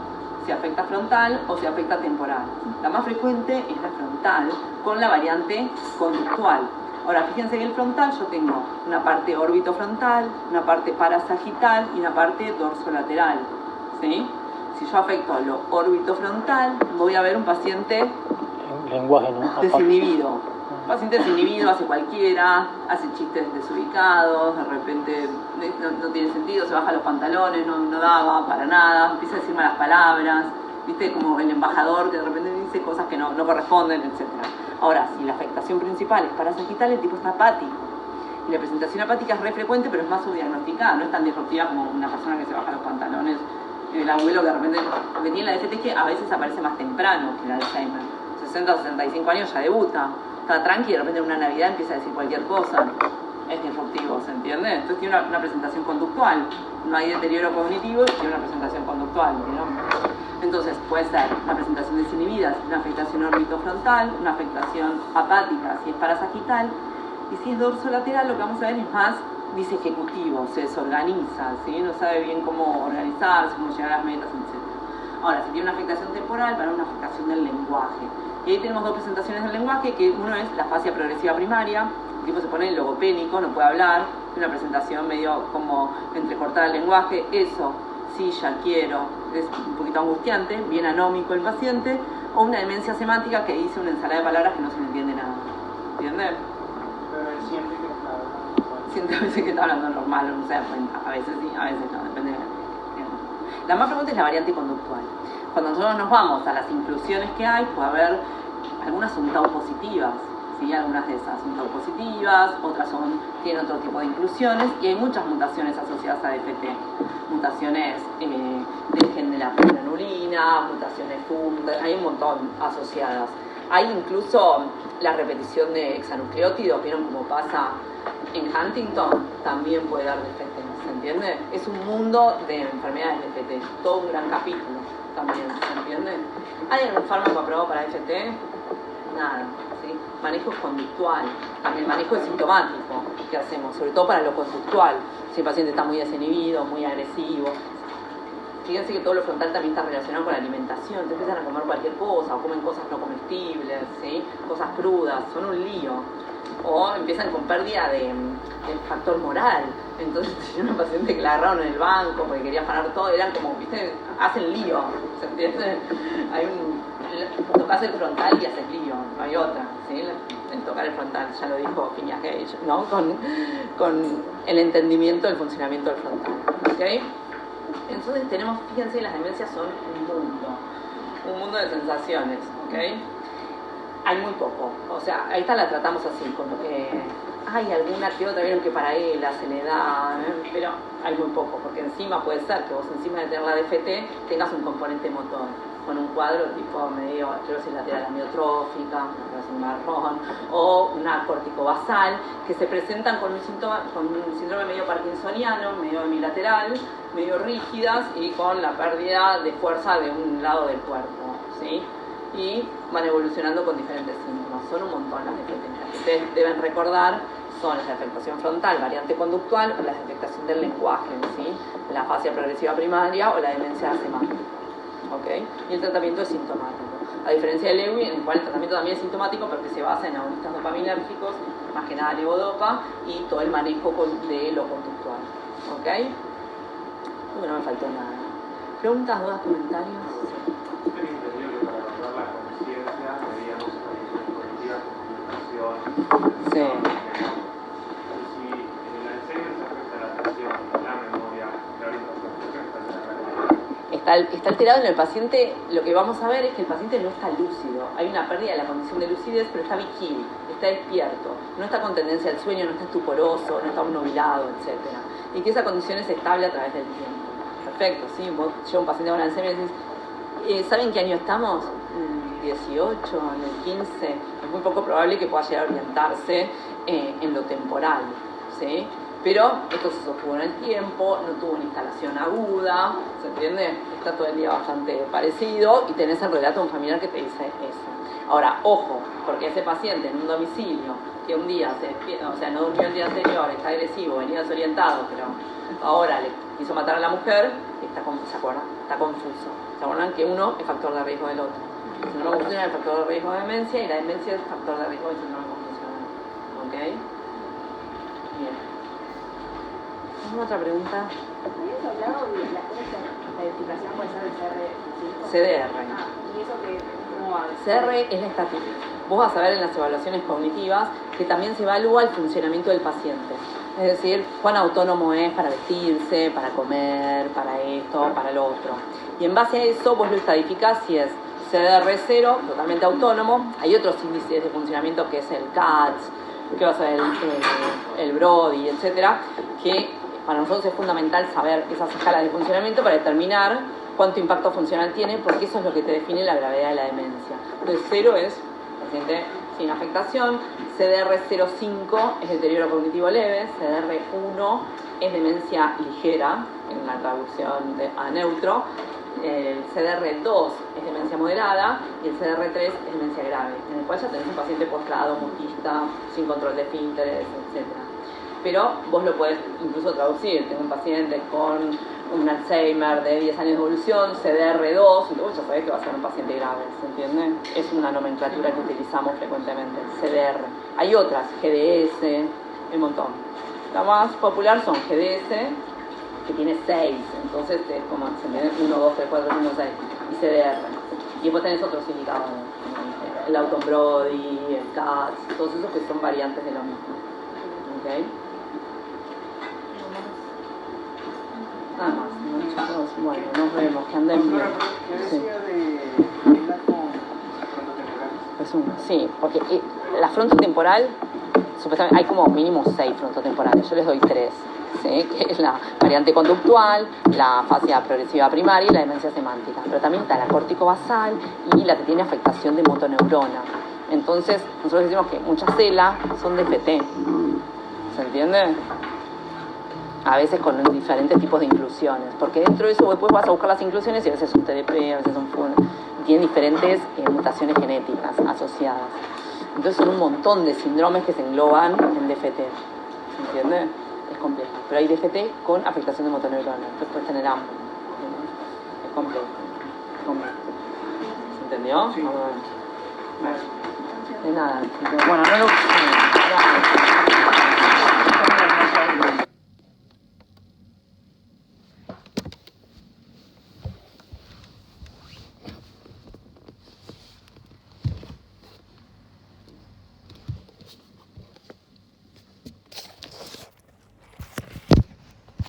si afecta frontal o si afecta temporal. La más frecuente es la frontal, con la variante conductual. Ahora, fíjense que el frontal yo tengo una parte orbitofrontal, una parte parasagital y una parte dorsolateral, ¿sí? Si yo afecto lo orbitofrontal, voy a ver un paciente lenguaje, ¿no? desinhibido. Un paciente desinhibido hace cualquiera, hace chistes desubicados, de repente no tiene sentido, se baja los pantalones, no daba para nada, empieza a decir malas palabras, ¿viste? Como el embajador que de repente dice cosas que no corresponden, etc. Ahora, si la afectación principal es parasagital, el tipo está apático. Y la presentación apática es re frecuente, pero es más subdiagnosticada, no es tan disruptiva como una persona que se baja los pantalones. El abuelo que de repente, lo que tiene la DFT es que a veces aparece más temprano que la Alzheimer. 60 o 65 años ya debuta, está tranqui y de repente en una Navidad empieza a decir cualquier cosa. Es disruptivo, ¿se entiende? Entonces tiene una presentación conductual. No hay deterioro cognitivo y tiene una presentación conductual, ¿no? Entonces puede ser una presentación desinhibida, una afectación orbitofrontal, una afectación apática si es parasagital, y si es dorsolateral lo que vamos a ver es más disejecutivo, se desorganiza, ¿sí? No sabe bien cómo organizarse, cómo llegar a las metas, etc. Ahora, si tiene una afectación temporal, para una afectación del lenguaje. Y ahí tenemos dos presentaciones del lenguaje, que uno es la fascia progresiva primaria, el tipo se pone logopénico, no puede hablar, es una presentación medio como entrecortada del lenguaje, eso, sí, ya quiero, es un poquito angustiante, bien anómico el paciente, o una demencia semántica que dice una ensalada de palabras que no se le entiende nada. ¿Entienden? Pero él siente que está hablando. Siente a veces que está hablando normal, no se da cuenta, a veces sí, a veces no, depende de la más frecuente es la variante conductual. Cuando nosotros nos vamos a las inclusiones que hay, puede haber, algunas son tau positivas, ¿sí? Algunas de esas son tau positivas, otras tienen otro tipo de inclusiones, y hay muchas mutaciones asociadas a DFT. Mutaciones del gen de la prenanulina, mutaciones FUM, hay un montón asociadas. Hay incluso la repetición de hexanucleótidos, ¿vieron cómo pasa en Huntington? También puede dar DFT, ¿se entiende? Es un mundo de enfermedades de DFT, todo un gran capítulo también, ¿se entiende? ¿Hay algún fármaco aprobado para DFT? Nada, ¿sí? Manejo conductual, también manejo sintomático que hacemos, sobre todo para lo conductual, si el paciente está muy desinhibido, muy agresivo. Fíjense que todo lo frontal también está relacionado con la alimentación, te empiezan a comer cualquier cosa, o comen cosas no comestibles, ¿sí? Cosas crudas, son un lío. O empiezan con pérdida del factor moral. Entonces tenía una paciente que la agarraron en el banco porque quería afanar todo, eran como, viste, hacen lío, ¿se entiende? Tocas el frontal y haces lío, no hay otra, ¿sí? El tocar el frontal, ya lo dijo Phineas Gage, ¿no? Con el entendimiento del funcionamiento del frontal, ¿ok? Entonces tenemos, fíjense, las demencias son un mundo de sensaciones, ¿ok? Hay muy poco, o sea, ahí la tratamos así, con lo que hay alguna que otra, vieron que para ELA se le da, pero hay muy poco, porque encima puede ser que vos encima de tener la DFT tengas un componente motor, con un cuadro tipo medio esclerosis lateral amiotrófica, una marrón, o una corticobasal, que se presentan con un síndrome medio parkinsoniano, medio hemilateral, medio rígidas y con la pérdida de fuerza de un lado del cuerpo, ¿sí? Y van evolucionando con diferentes síntomas. Son un montón las DFT. Las que ustedes deben recordar son las de afectación frontal, variante conductual, o las de afectación del lenguaje, ¿sí? La fascia progresiva primaria o la demencia semática. ¿Okay? Y el tratamiento es sintomático. A diferencia del Lewy, en el cual el tratamiento también es sintomático, pero que se basa en agonistas dopaminérgicos, más que nada levodopa, y todo el manejo de lo conductual. ¿Ok? Creo que no me faltó nada. ¿Preguntas, dudas, comentarios? Tengo entendido que para lograr la conciencia debíamos cognitiva, comunicación. Sí. Y si en el Alzheimer se afecta la atención, la memoria, la orientación, ¿qué afecta la memoria? Está alterado en el paciente. Lo que vamos a ver es que el paciente no está lúcido. Hay una pérdida de la condición de lucidez, pero está vigil, está despierto. No está con tendencia al sueño, no está estuporoso, no está obnubilado, etc. Y que esa condición es estable a través del tiempo. Perfecto, ¿sí? Vos llega un paciente con Alzheimer y decís, ¿saben qué año estamos? 18, en el 15. Es muy poco probable que pueda llegar a orientarse en lo temporal, ¿sí? Pero esto se sostuvo en el tiempo, no tuvo una instalación aguda, ¿se entiende? Está todo el día bastante parecido y tenés el relato de un familiar que te dice eso. Ahora, ojo, porque ese paciente en un domicilio que un día se despierta, o sea, no durmió el día anterior, está agresivo, venía desorientado, pero ahora le quiso matar a la mujer, ¿se acuerdan? Está confuso. ¿Se acuerdan que uno es factor de riesgo del otro? El síndrome confusional es factor de riesgo de demencia y la demencia es factor de riesgo del síndrome confusional. ¿Ok? Bien. ¿Alguna otra pregunta? ¿Habías hablado de la identificación puede ser del CDR. ¿Y eso cómo va? CR es la estatística. Vos vas a ver en las evaluaciones cognitivas que también se evalúa el funcionamiento del paciente. Es decir, cuán autónomo es para vestirse, para comer, para esto, para lo otro. Y en base a eso vos lo estadificás si es CDR0, totalmente autónomo. Hay otros índices de funcionamiento que es el CATS, que va a ser el Brody, etcétera, que para nosotros es fundamental saber esas escalas de funcionamiento para determinar cuánto impacto funcional tiene, porque eso es lo que te define la gravedad de la demencia. Entonces 0 es paciente sin afectación, CDR05 es deterioro cognitivo leve, CDR1 es demencia ligera, en la traducción a neutro, el CDR2 es demencia moderada y el CDR3 es demencia grave, en el cual ya tenés un paciente postrado, mutista, sin control de esfínteres, etc. Pero vos lo podés incluso traducir. Tengo un paciente con un Alzheimer de 10 años de evolución, CDR2, y luego ya sabés que va a ser un paciente grave, ¿se entiende? Es una nomenclatura que utilizamos frecuentemente, CDR. Hay otras, GDS, un montón. La más popular son GDS, que tiene 6, entonces es como, se me 1, 2, 3, 4, 5, 6, y CDR. Y después tenés otros indicadores, el Auton Brody, el CATS, todos esos que son variantes de lo mismo. ¿Ok? Nada más, ¿no, chicos? Bueno, nos vemos, que anden bien. ¿Qué Sí. decía de la con frontotemporales? Resumo, sí, porque la frontotemporal, supuestamente hay como mínimo 6 frontotemporales, yo les doy 3, ¿sí? Que es la variante conductual, la fascia progresiva primaria y la demencia semántica. Pero también está la córtico-basal y la que tiene afectación de motoneurona. Entonces, nosotros decimos que muchas CELA son de FT, ¿se entiende? A veces con diferentes tipos de inclusiones, porque dentro de eso después vas a buscar las inclusiones y a veces son TDP, a veces son FUN, tienen diferentes mutaciones genéticas asociadas. Entonces son un montón de síndromes que se engloban en DFT, ¿se entiende? Es complejo, pero hay DFT con afectación de motoneurona, después tener ambos, es complejo, ¿se entendió? Sí. Bueno, de nada, bueno, no lo...